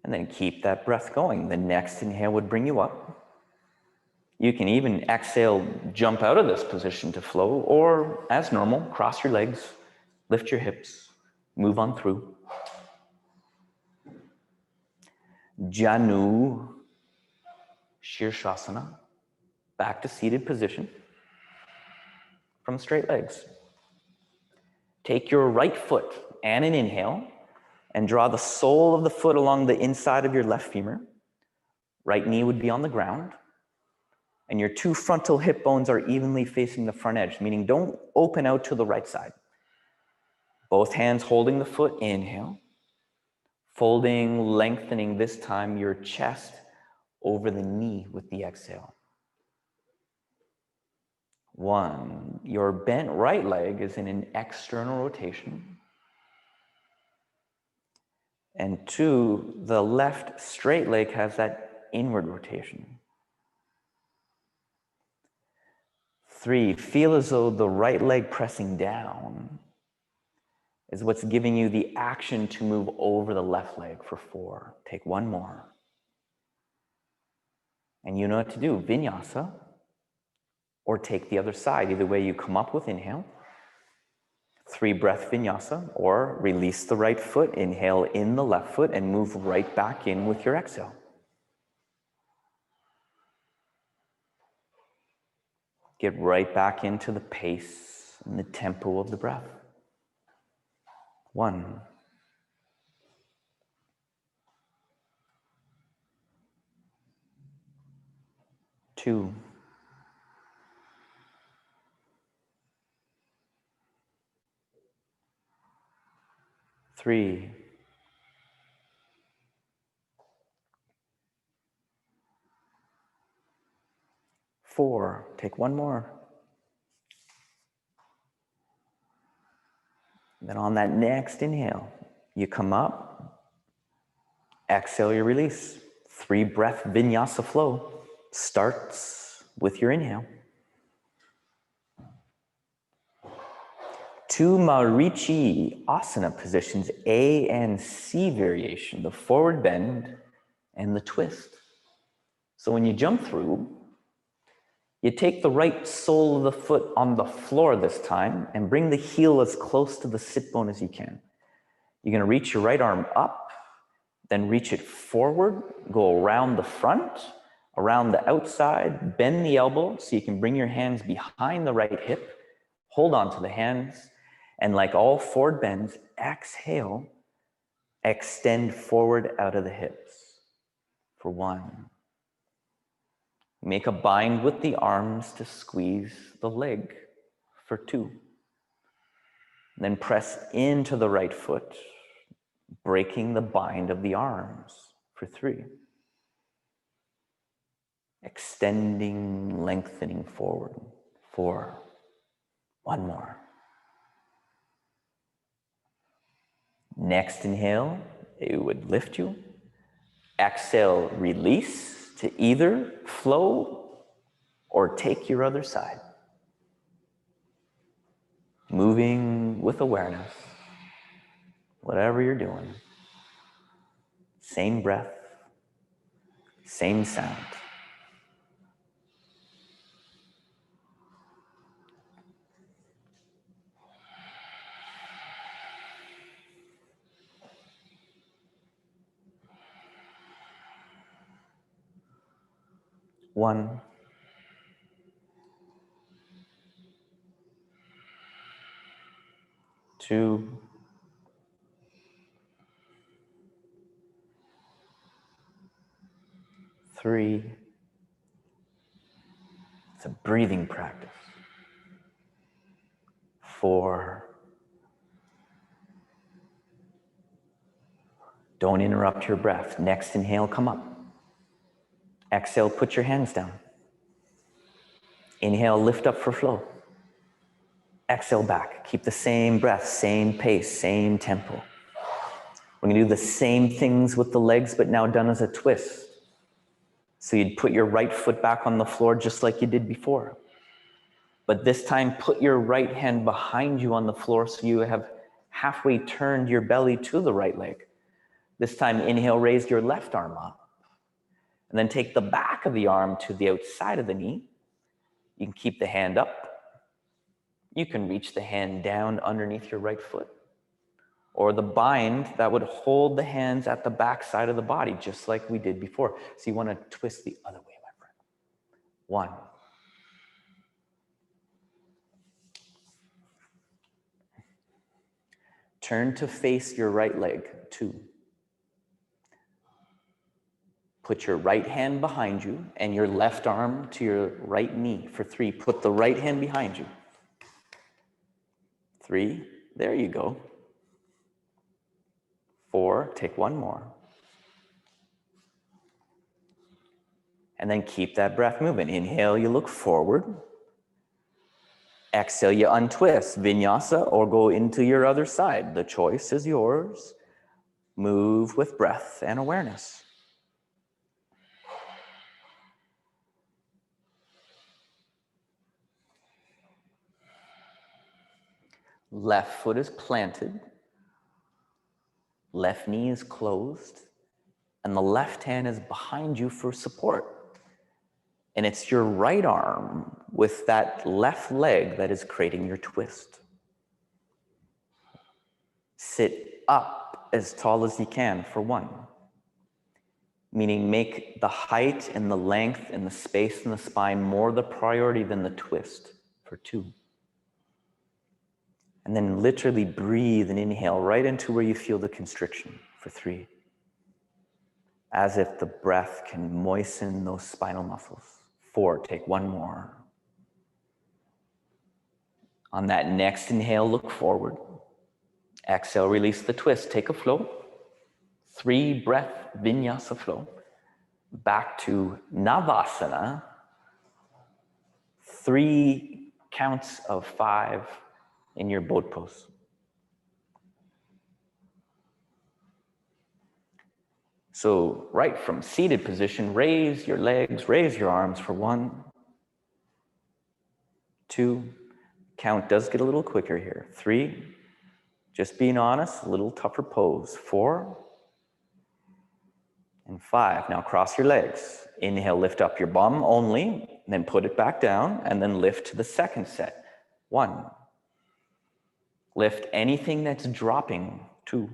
S1: And then keep that breath going. The next inhale would bring you up. You can even exhale, jump out of this position to flow, or as normal, cross your legs, lift your hips, move on through. Janu Shirshasana, back to seated position from straight legs. Take your right foot and an inhale and draw the sole of the foot along the inside of your left femur. Right knee would be on the ground. And your 2 frontal hip bones are evenly facing the front edge, meaning don't open out to the right side. Both hands holding the foot, inhale. Folding, lengthening this time your chest over the knee with the exhale. 1, your bent right leg is in an external rotation. And 2, the left straight leg has that inward rotation. 3, feel as though the right leg pressing down is what's giving you the action to move over the left leg for 4. Take 1 more. And you know what to do, vinyasa, or take the other side. Either way, you come up with inhale. 3 breath vinyasa, or release the right foot, inhale in the left foot, and move right back in with your exhale. Get right back into the pace and the tempo of the breath. 1. 2. 3. 4. Take one more. Then on that next inhale, you come up, exhale, you release. 3 breath vinyasa flow starts with your inhale. 2 Marichi asana positions, A and C variation, the forward bend and the twist. So when you jump through, you take the right sole of the foot on the floor this time and bring the heel as close to the sit bone as you can. You're going to reach your right arm up, then reach it forward, go around the front, around the outside, bend the elbow so you can bring your hands behind the right hip, hold on to the hands, and like all forward bends, exhale, extend forward out of the hips for 1. Make a bind with the arms to squeeze the leg for 2. Then press into the right foot, breaking the bind of the arms for 3. Extending, lengthening forward. 4. 1 more. Next inhale, it would lift you. Exhale, release to either flow or take your other side. Moving with awareness, whatever you're doing. Same breath, same sound. One, 2, 3. It's a breathing practice. 4. Don't interrupt your breath. Next inhale, come up. Exhale, put your hands down. Inhale, lift up for flow. Exhale back. Keep the same breath, same pace, same tempo. We're going to do the same things with the legs, but now done as a twist. So you'd put your right foot back on the floor just like you did before. But this time, put your right hand behind you on the floor so you have halfway turned your belly to the right leg. This time, inhale, raise your left arm up. And then take the back of the arm to the outside of the knee. You can keep the hand up. You can reach the hand down underneath your right foot. Or the bind that would hold the hands at the back side of the body, just like we did before. So you want to twist the other way, my friend. 1. Turn to face your right leg. 2. Put your right hand behind you and your left arm to your right knee for 3. Put the right hand behind you. 3. There you go. 4. Take 1 more. And then keep that breath moving. Inhale, you look forward. Exhale, you untwist, vinyasa, or go into your other side. The choice is yours. Move with breath and awareness. Left foot is planted. Left knee is closed. And the left hand is behind you for support. And it's your right arm with that left leg that is creating your twist. Sit up as tall as you can for 1. Meaning make the height and the length and the space in the spine more the priority than the twist for 2. And then literally breathe and inhale right into where you feel the constriction for 3. As if the breath can moisten those spinal muscles. 4, take 1 more. On that next inhale, look forward. Exhale, release the twist, take a flow. 3 breath vinyasa flow. Back to Navasana. 3 counts of 5 in your boat pose. So right from seated position, raise your legs, raise your arms for 1, 2, count does get a little quicker here. 3, just being honest, a little tougher pose. 4, and 5. Now cross your legs. Inhale, lift up your bum only, then put it back down, and then lift to the second set. 1. Lift anything that's dropping. 2,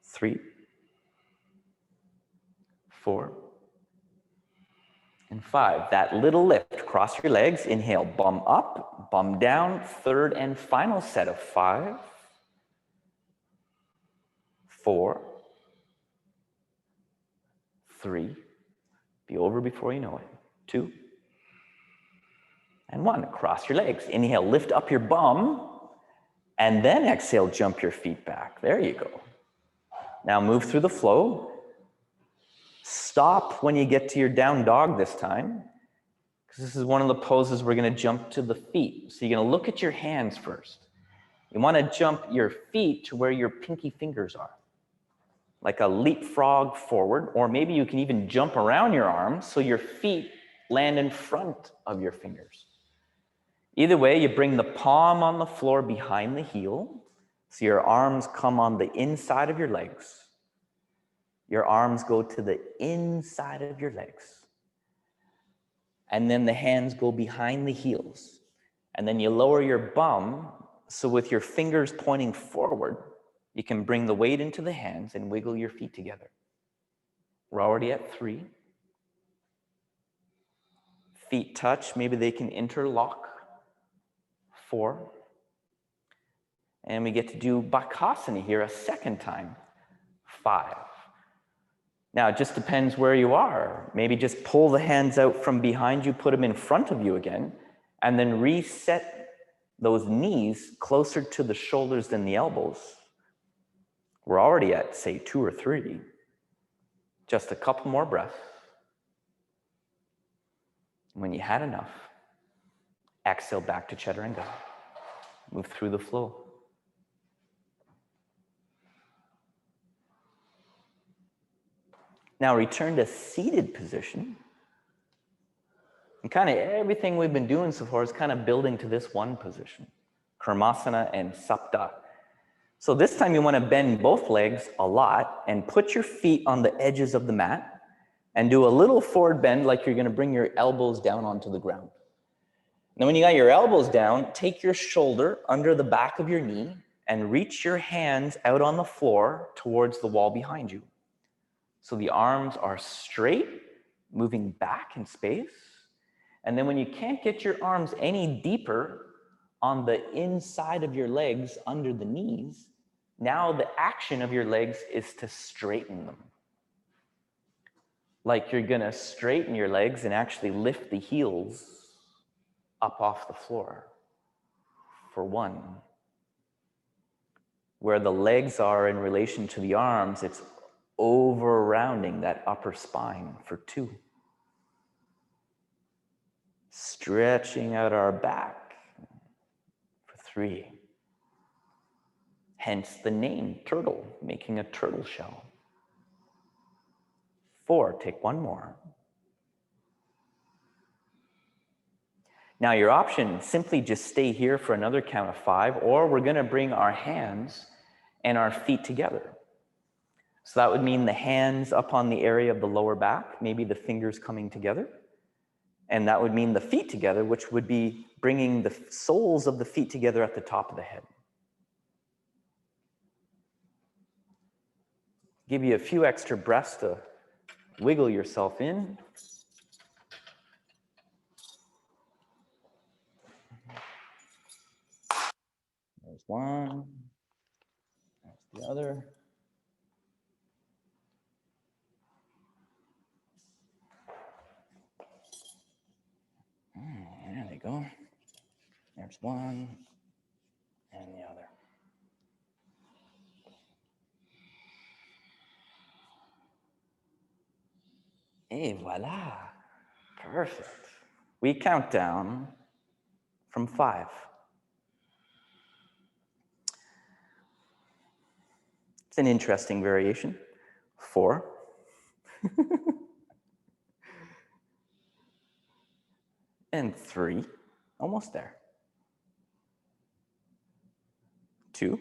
S1: 3, 4, and 5. That little lift, cross your legs, inhale, bum up, bum down, third and final set of 5, 4, 3, be over before you know it, 2, and 1. Cross your legs, inhale, lift up your bum, and then exhale, jump your feet back. There you go. Now move through the flow. Stop when you get to your down dog this time, because this is one of the poses we're going to jump to the feet. So you're going to look at your hands first. You want to jump your feet to where your pinky fingers are, like a leapfrog forward, or maybe you can even jump around your arms so your feet land in front of your fingers. Either way, you bring the palm on the floor behind the heel, so your arms come on the inside of your legs. Your arms go to the inside of your legs. And then the hands go behind the heels. And then you lower your bum, so with your fingers pointing forward, you can bring the weight into the hands and wiggle your feet together. We're already at 3. Feet touch, maybe they can interlock. 4. And we get to do Bakasana here a second time. 5. Now, it just depends where you are. Maybe just pull the hands out from behind you, put them in front of you again, and then reset those knees closer to the shoulders than the elbows. We're already at, say, 2 or 3. Just a couple more breaths. When you had enough, exhale back to Chaturanga. Move through the flow. Now return to seated position. And kind of everything we've been doing so far is kind of building to this one position, Karmasana and Sapta. So this time you want to bend both legs a lot and put your feet on the edges of the mat and do a little forward bend like you're going to bring your elbows down onto the ground. Now when you got your elbows down, take your shoulder under the back of your knee and reach your hands out on the floor towards the wall behind you. So the arms are straight, moving back in space. And then when you can't get your arms any deeper on the inside of your legs under the knees, now the action of your legs is to straighten them. Like you're going to straighten your legs and actually lift the heels up off the floor for 1. Where the legs are in relation to the arms, it's over rounding that upper spine for 2. Stretching out our back for 3. Hence the name turtle, making a turtle shell. 4, take 1 more. Now your option, simply just stay here for another count of 5, or we're going to bring our hands and our feet together. So that would mean the hands up on the area of the lower back, maybe the fingers coming together. And that would mean the feet together, which would be bringing the soles of the feet together at the top of the head. Give you a few extra breaths to wiggle yourself in. There's one. There's the other. There they go. There's one and the other. Et voila. Perfect. We count down from 5. It's an interesting variation. 4. And 3. Almost there. 2.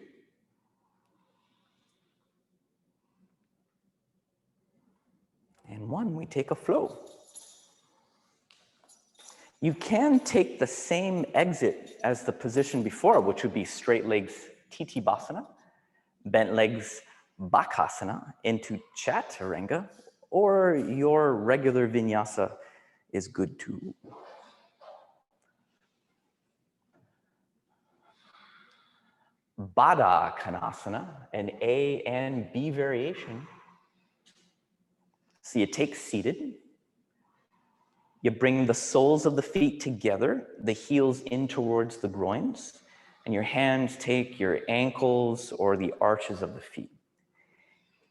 S1: And 1. We take a flow. You can take the same exit as the position before, which would be straight legs Titibhasana, bent legs Bakasana into Chaturanga, or your regular vinyasa is good too. Baddha Konasana, an A and B variation. So you take seated, you bring the soles of the feet together, the heels in towards the groins, and your hands take your ankles or the arches of the feet.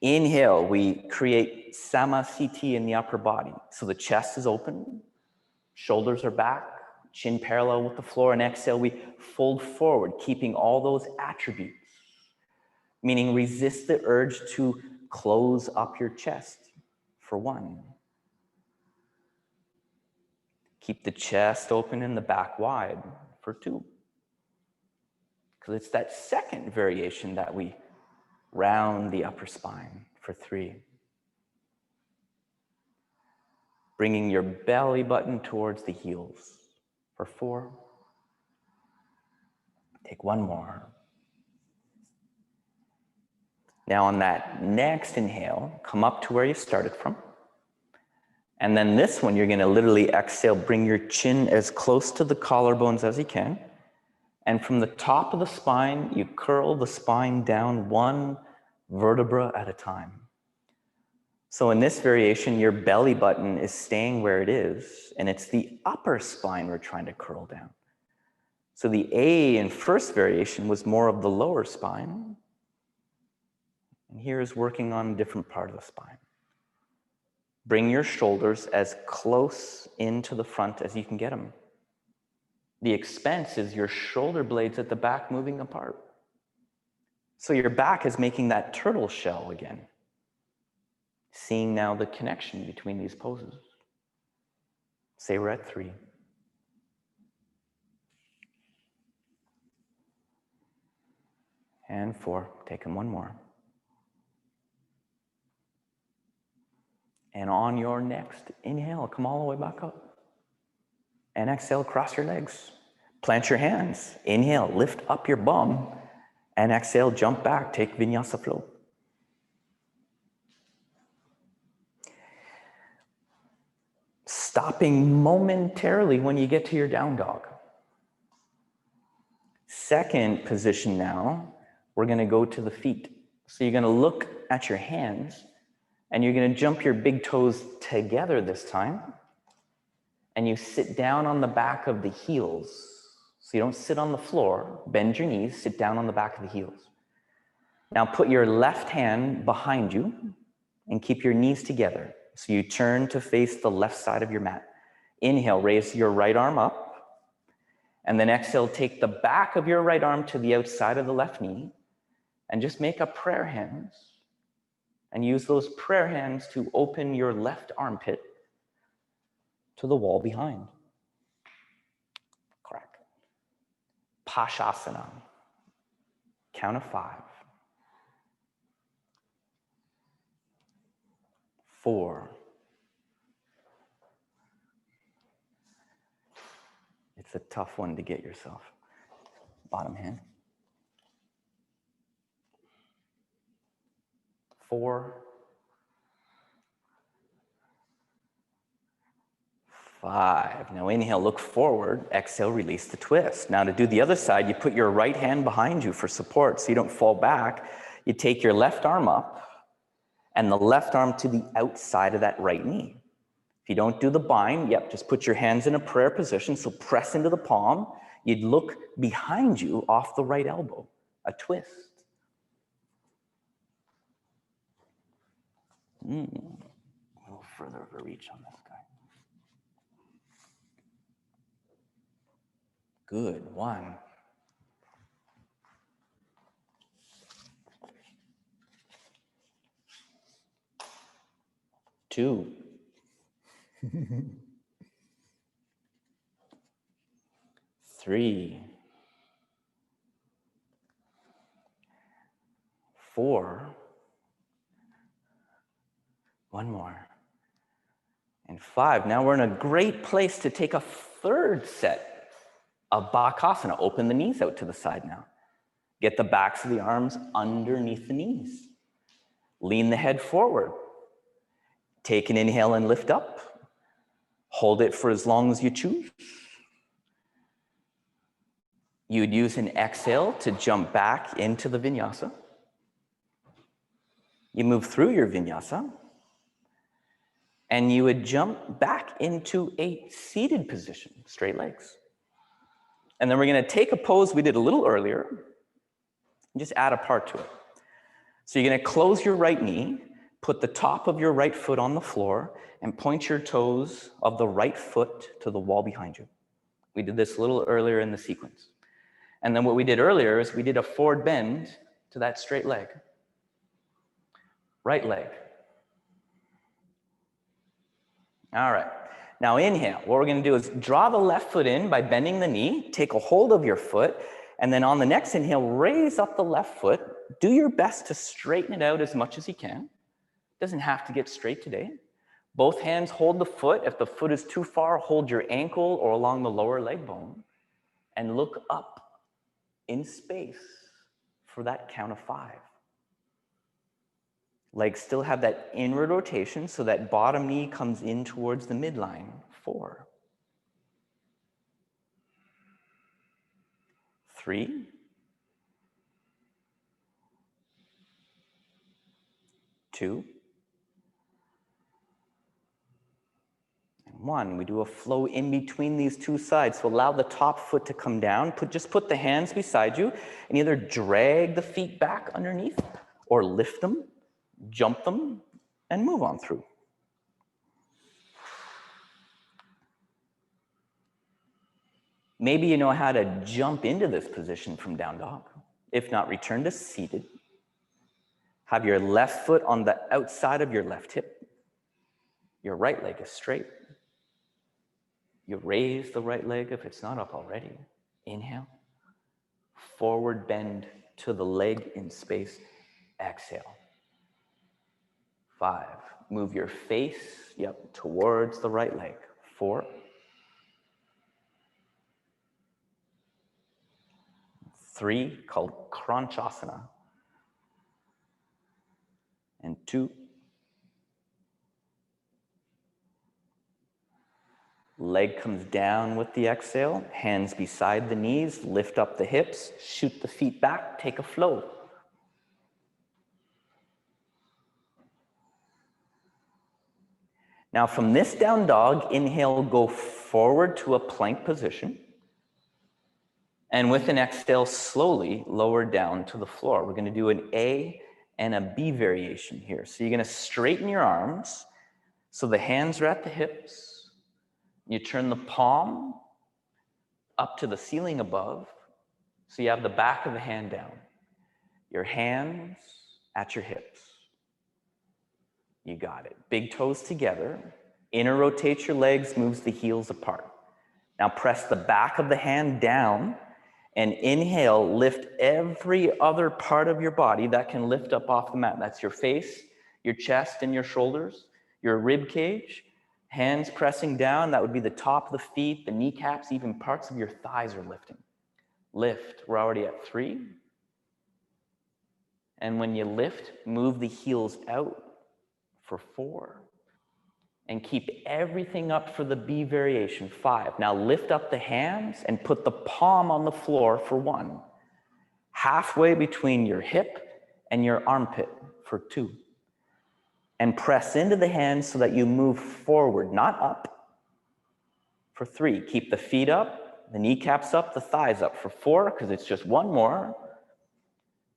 S1: Inhale, we create samasthiti in the upper body. So the chest is open, shoulders are back, chin parallel with the floor, and exhale, we fold forward, keeping all those attributes, meaning resist the urge to close up your chest for 1. Keep the chest open and the back wide for 2. Because it's that second variation that we round the upper spine for 3. Bringing your belly button towards the heels for 4. Take 1 more. Now on that next inhale, come up to where you started from. And then this one, you're gonna literally exhale, bring your chin as close to the collarbones as you can. And from the top of the spine, you curl the spine down 1 vertebra at a time. So in this variation, your belly button is staying where it is, and it's the upper spine we're trying to curl down. So the A in first variation was more of the lower spine, and here is working on a different part of the spine. Bring your shoulders as close into the front as you can get them. The expense is your shoulder blades at the back moving apart. So your back is making that turtle shell again. Seeing now the connection between these poses. Say we're at 3. And 4, taking 1 more. And on your next inhale, come all the way back up. And exhale, cross your legs. Plant your hands. Inhale, lift up your bum. And exhale, jump back, take vinyasa flow. Stopping momentarily when you get to your down dog. Second position now, we're gonna go to the feet. So you're gonna look at your hands and you're gonna jump your big toes together this time. And you sit down on the back of the heels. So you don't sit on the floor, bend your knees, sit down on the back of the heels. Now put your left hand behind you and keep your knees together. So you turn to face the left side of your mat. Inhale, raise your right arm up. And then exhale, take the back of your right arm to the outside of the left knee and just make a prayer hands. And use those prayer hands to open your left armpit to the wall behind. Crack. Pashasana. Count of 5. 4. It's a tough one to get yourself. Bottom hand. 4. 5. Now inhale, look forward. Exhale, release the twist. Now to do the other side, you put your right hand behind you for support so you don't fall back. You take your left arm up and the left arm to the outside of that right knee. If you don't do the bind, just put your hands in a prayer position. So press into the palm. You'd look behind you off the right elbow, a twist. A little further of a reach on this guy. Good. 1. 2. 3. 4. 1 more. And 5. Now we're in a great place to take a third set of Bakasana. Open the knees out to the side now. Get the backs of the arms underneath the knees. Lean the head forward. Take an inhale and lift up. Hold it for as long as you choose. You'd use an exhale to jump back into the vinyasa. You move through your vinyasa, and you would jump back into a seated position, straight legs. And then we're going to take a pose we did a little earlier and just add a part to it. So you're going to close your right knee, put the top of your right foot on the floor, and point your toes of the right foot to the wall behind you. We did this a little earlier in the sequence. And then what we did earlier is we did a forward bend to that straight leg. Right leg. All right. Now inhale. What we're going to do is draw the left foot in by bending the knee, take a hold of your foot, and then on the next inhale, raise up the left foot. Do your best to straighten it out as much as you can. It doesn't have to get straight today. Both hands hold the foot. If the foot is too far, hold your ankle or along the lower leg bone and look up in space for that count of 5. Legs still have that inward rotation, so that bottom knee comes in towards the midline. 4. 3. 2. And 1. We do a flow in between these two sides. So allow the top foot to come down. Just put the hands beside you and either drag the feet back underneath or lift them, jump them, and move on through. Maybe you know how to jump into this position from down dog. If not, return to seated. Have your left foot on the outside of your left hip. Your right leg is straight. You raise the right leg if it's not up already. Inhale. Forward bend to the leg in space. Exhale. 5. Move your face, towards the right leg. 4. 3, called Kranchasana. And 2. Leg comes down with the exhale, hands beside the knees, lift up the hips, shoot the feet back, take a flow. Now from this down dog, inhale, go forward to a plank position. And with an exhale, slowly lower down to the floor. We're going to do an A and a B variation here. So you're going to straighten your arms so the hands are at the hips. You turn the palm up to the ceiling above, so you have the back of the hand down. Your hands at your hips. You got it. Big toes together. Inner rotates your legs, moves the heels apart. Now press the back of the hand down and inhale, lift every other part of your body that can lift up off the mat. That's your face, your chest, and your shoulders, your rib cage. Hands pressing down, that would be the top of the feet, the kneecaps, even parts of your thighs are lifting. Lift, we're already at 3. And when you lift, move the heels out for 4. And keep everything up for the B variation, 5. Now lift up the hands and put the palm on the floor for 1. Halfway between your hip and your armpit for 2. And press into the hands so that you move forward, not up, for 3. Keep the feet up, the kneecaps up, the thighs up for 4, because it's just one more.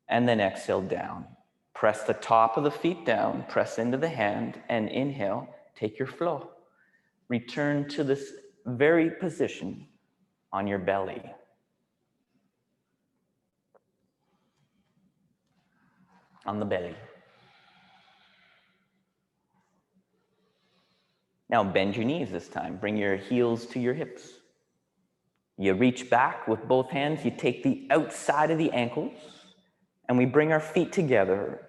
S1: And then exhale down. Press the top of the feet down, press into the hand, and inhale, take your flow. Return to this very position on your belly. On the belly. Now bend your knees this time. Bring your heels to your hips. You reach back with both hands. You take the outside of the ankles, and we bring our feet together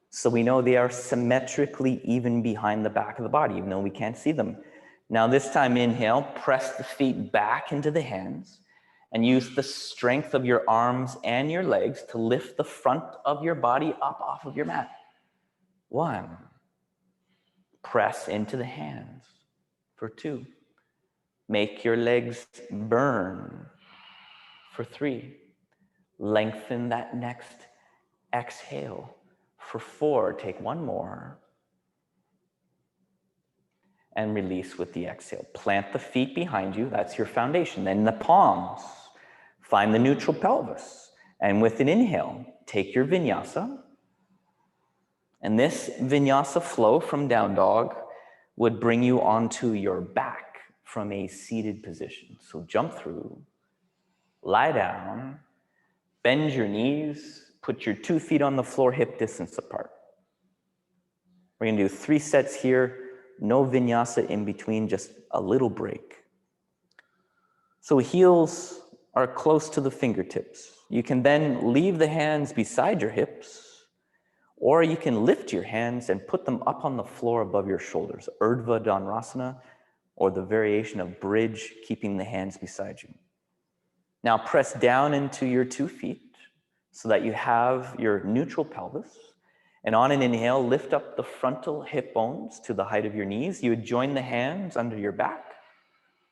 S1: so we know they are symmetrically even behind the back of the body, even though we can't see them. Now this time, inhale, press the feet back into the hands and use the strength of your arms and your legs to lift the front of your body up off of your mat. 1. Press into the hands for 2. Make your legs burn for 3. Lengthen that next exhale for 4. Take 1 more. And release with the exhale. Plant the feet behind you. That's your foundation. Then the palms. Find the neutral pelvis. And with an inhale, take your vinyasa. And this vinyasa flow from down dog would bring you onto your back from a seated position. So jump through, lie down, bend your knees, put your 2 feet on the floor, hip distance apart. We're gonna do 3 sets here, no vinyasa in between, just a little break. So heels are close to the fingertips. You can then leave the hands beside your hips, or you can lift your hands and put them up on the floor above your shoulders, Urdhva Dhanurasana, or the variation of bridge, keeping the hands beside you. Now press down into your 2 feet so that you have your neutral pelvis. And on an inhale, lift up the frontal hip bones to the height of your knees. You would join the hands under your back.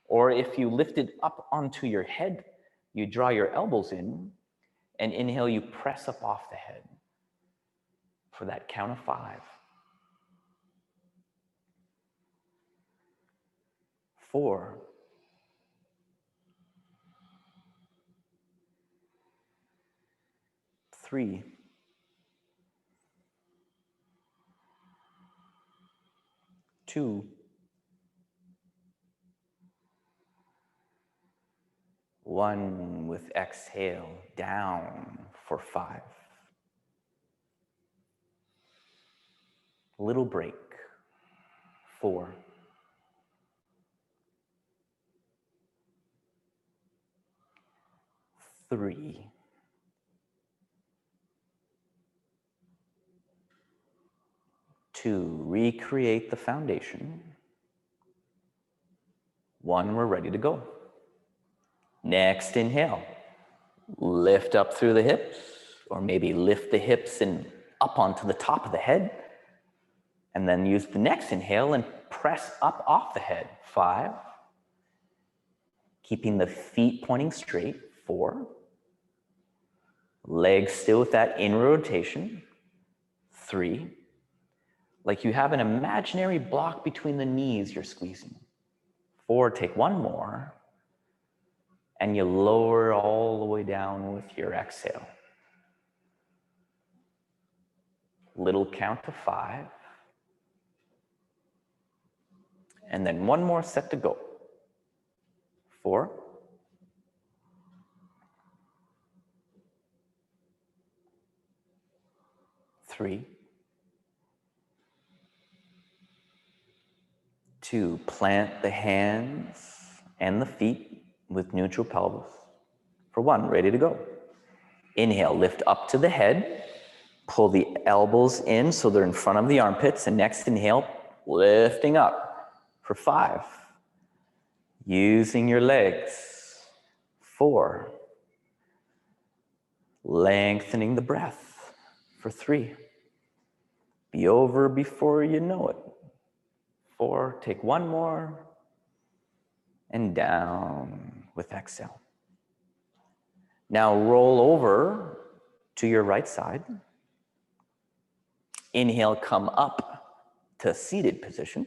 S1: Or if you lifted up onto your head, you draw your elbows in, and inhale, you press up off the head for that count of 5. 4. 3. 2. 1. With exhale, down for 5. Little break. 4. 3. 2. Recreate the foundation. 1. We're ready to go. Next inhale. Lift up through the hips, or maybe lift the hips and up onto the top of the head. And then use the next inhale and press up off the head. 5. Keeping the feet pointing straight. 4. Legs still with that inward rotation. 3. Like you have an imaginary block between the knees you're squeezing. 4. Take 1 more. And you lower all the way down with your exhale. Little count to 5. And then 1 more set to go. 4. 3. 2. Plant the hands and the feet with neutral pelvis. For 1, ready to go. Inhale, lift up to the head. Pull the elbows in so they're in front of the armpits. And next inhale, lifting up for 5. Using your legs. 4. Lengthening the breath for 3. Be over before you know it. 4, take one more, and down with exhale. Now roll over to your right side. Inhale, come up to seated position.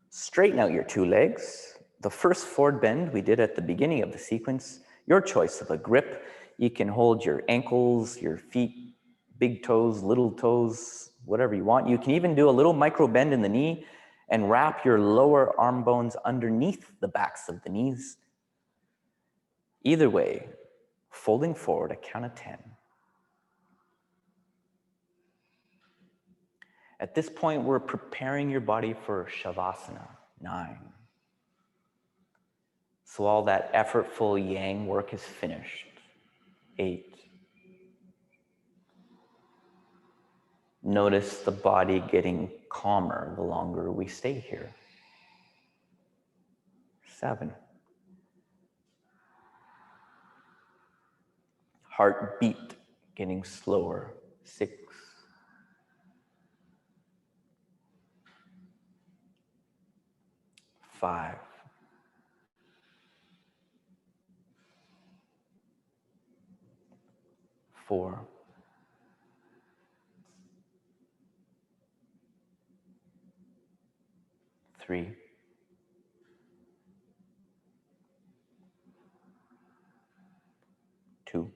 S1: Straighten out your 2 legs. The first forward bend we did at the beginning of the sequence, your choice of a grip. You can hold your ankles, your feet, big toes, little toes, whatever you want. You can even do a little micro bend in the knee and wrap your lower arm bones underneath the backs of the knees. Either way, folding forward, a count of 10. At this point, we're preparing your body for Shavasana, 9. So all that effortful yang work is finished, 8. Notice the body getting calmer the longer we stay here, 7. Heartbeat getting slower, 6. 5. 4. 3. 2.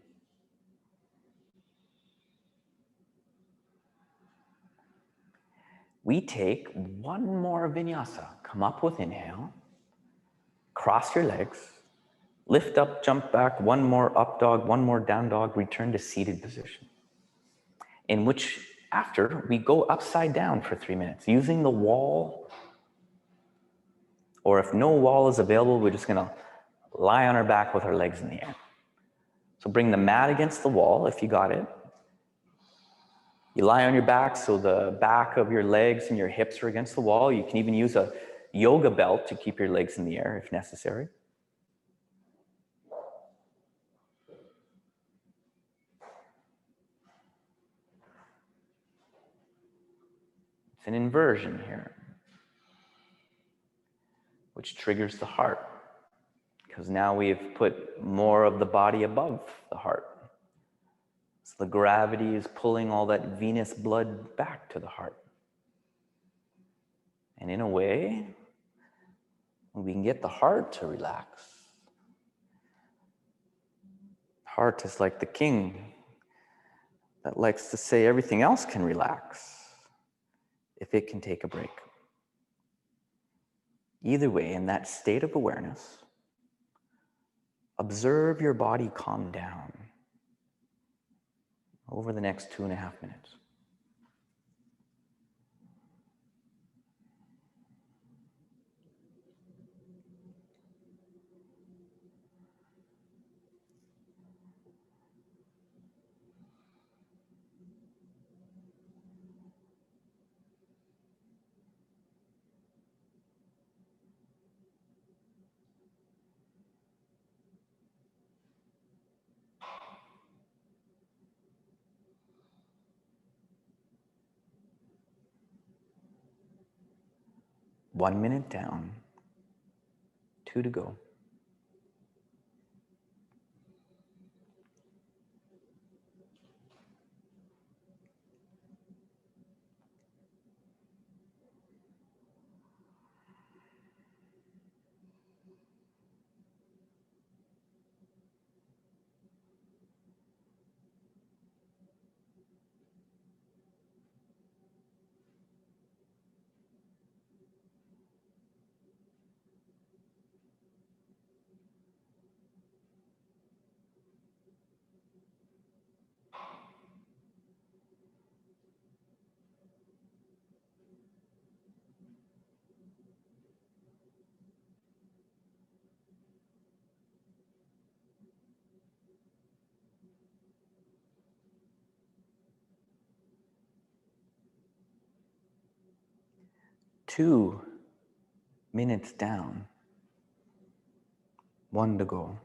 S1: We take one more vinyasa. Come up with inhale, cross your legs, lift up, jump back, one more up dog, one more down dog, return to seated position. In which, after, we go upside down for 3 minutes, using the wall, or if no wall is available, we're just gonna lie on our back with our legs in the air. So bring the mat against the wall if you got it. You lie on your back so the back of your legs and your hips are against the wall. You can even use a yoga belt to keep your legs in the air if necessary. It's an inversion here, which triggers the heart, because now we have put more of the body above the heart. So the gravity is pulling all that venous blood back to the heart. And in a way, we can get the heart to relax. Heart is like the king that likes to say everything else can relax if it can take a break. Either way, in that state of awareness, observe your body calm down over the next 2.5 minutes. One minute down, 2 to go. Two minutes down, 1 to go.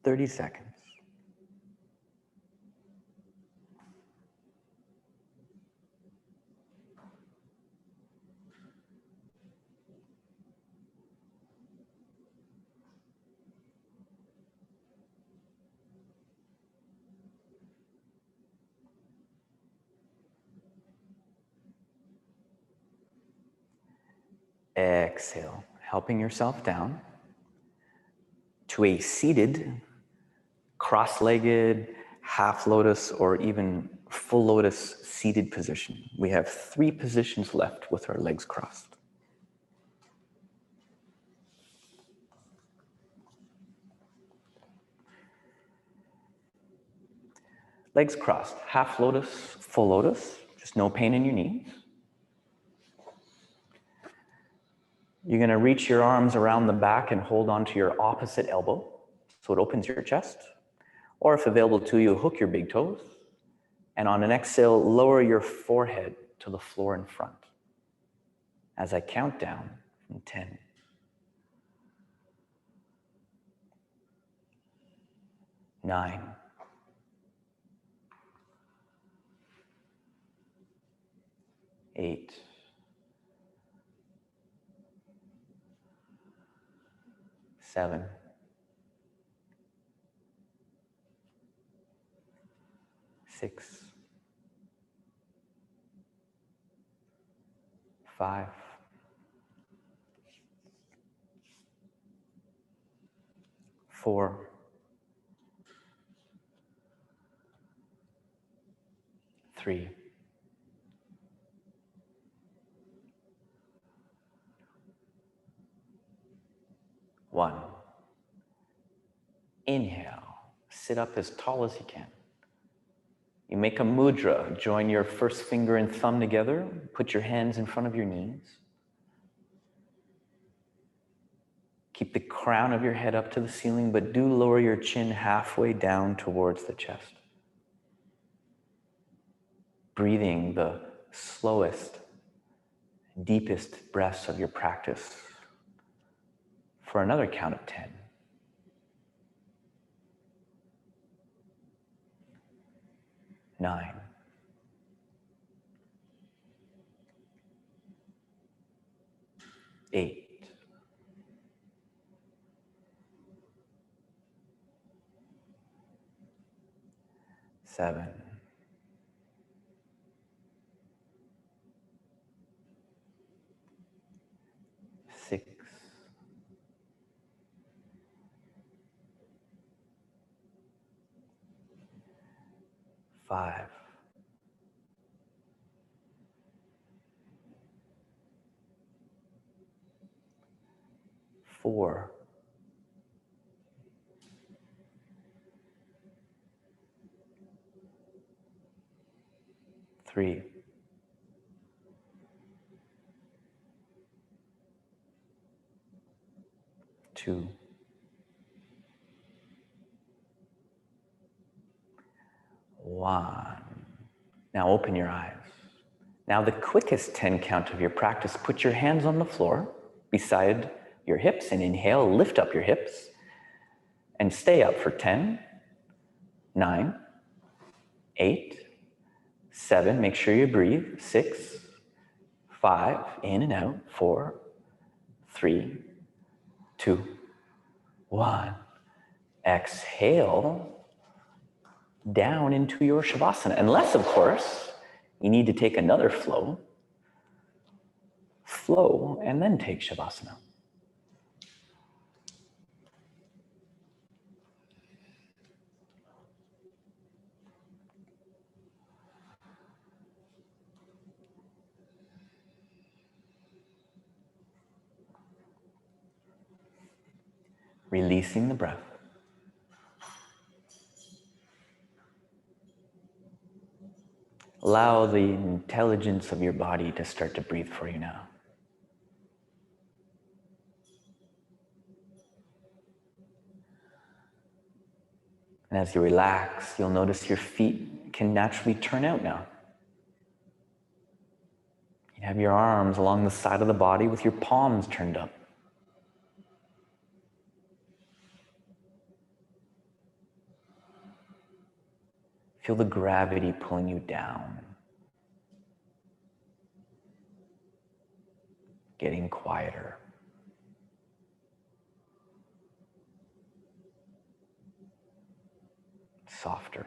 S1: 30 seconds. Exhale, helping yourself down to a seated, cross-legged, half lotus, or even full lotus seated position. We have 3 positions left with our legs crossed. Legs crossed, half lotus, full lotus, just no pain in your knees. You're going to reach your arms around the back and hold onto your opposite elbow so it opens your chest. Or if available to you, hook your big toes. And on an exhale, lower your forehead to the floor in front. As I count down from 10. 9. 8. 7. 6. 5. 4. 3. 1. Inhale, sit up as tall as you can. You make a mudra, join your first finger and thumb together, put your hands in front of your knees. Keep the crown of your head up to the ceiling, but do lower your chin halfway down towards the chest. Breathing the slowest, deepest breaths of your practice for another count of 10. 9. 8. 7. 6. 5. 4. 3. 2. 1. Now open your eyes. Now the quickest 10 count of your practice, put your hands on the floor beside your hips and inhale, lift up your hips and stay up for 10, 9, 8, 7, make sure you breathe, 6, 5, in and out, 4, 3, 2, 1. Exhale down into your Shavasana. Unless, of course, you need to take another flow, and then take Shavasana. Releasing the breath. Allow the intelligence of your body to start to breathe for you now. And as you relax, you'll notice your feet can naturally turn out now. You have your arms along the side of the body with your palms turned up. Feel the gravity pulling you down, getting quieter. Softer.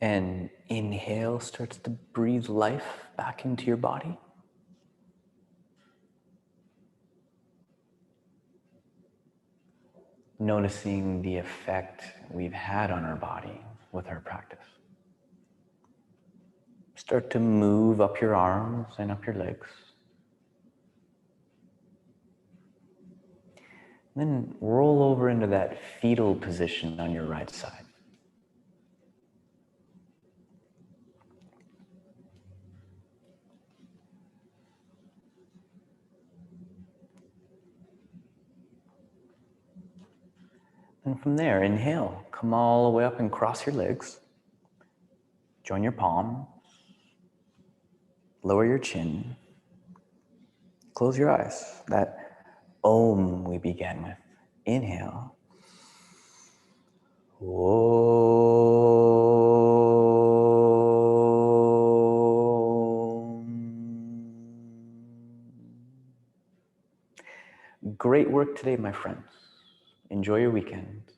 S1: And inhale starts to breathe life back into your body. Noticing the effect we've had on our body with our practice. Start to move up your arms and up your legs. Then roll over into that fetal position on your right side. And from there, inhale, come all the way up and cross your legs. Join your palms. Lower your chin. Close your eyes. That Om we began with. Inhale. Great work today, my friends. Enjoy your weekend.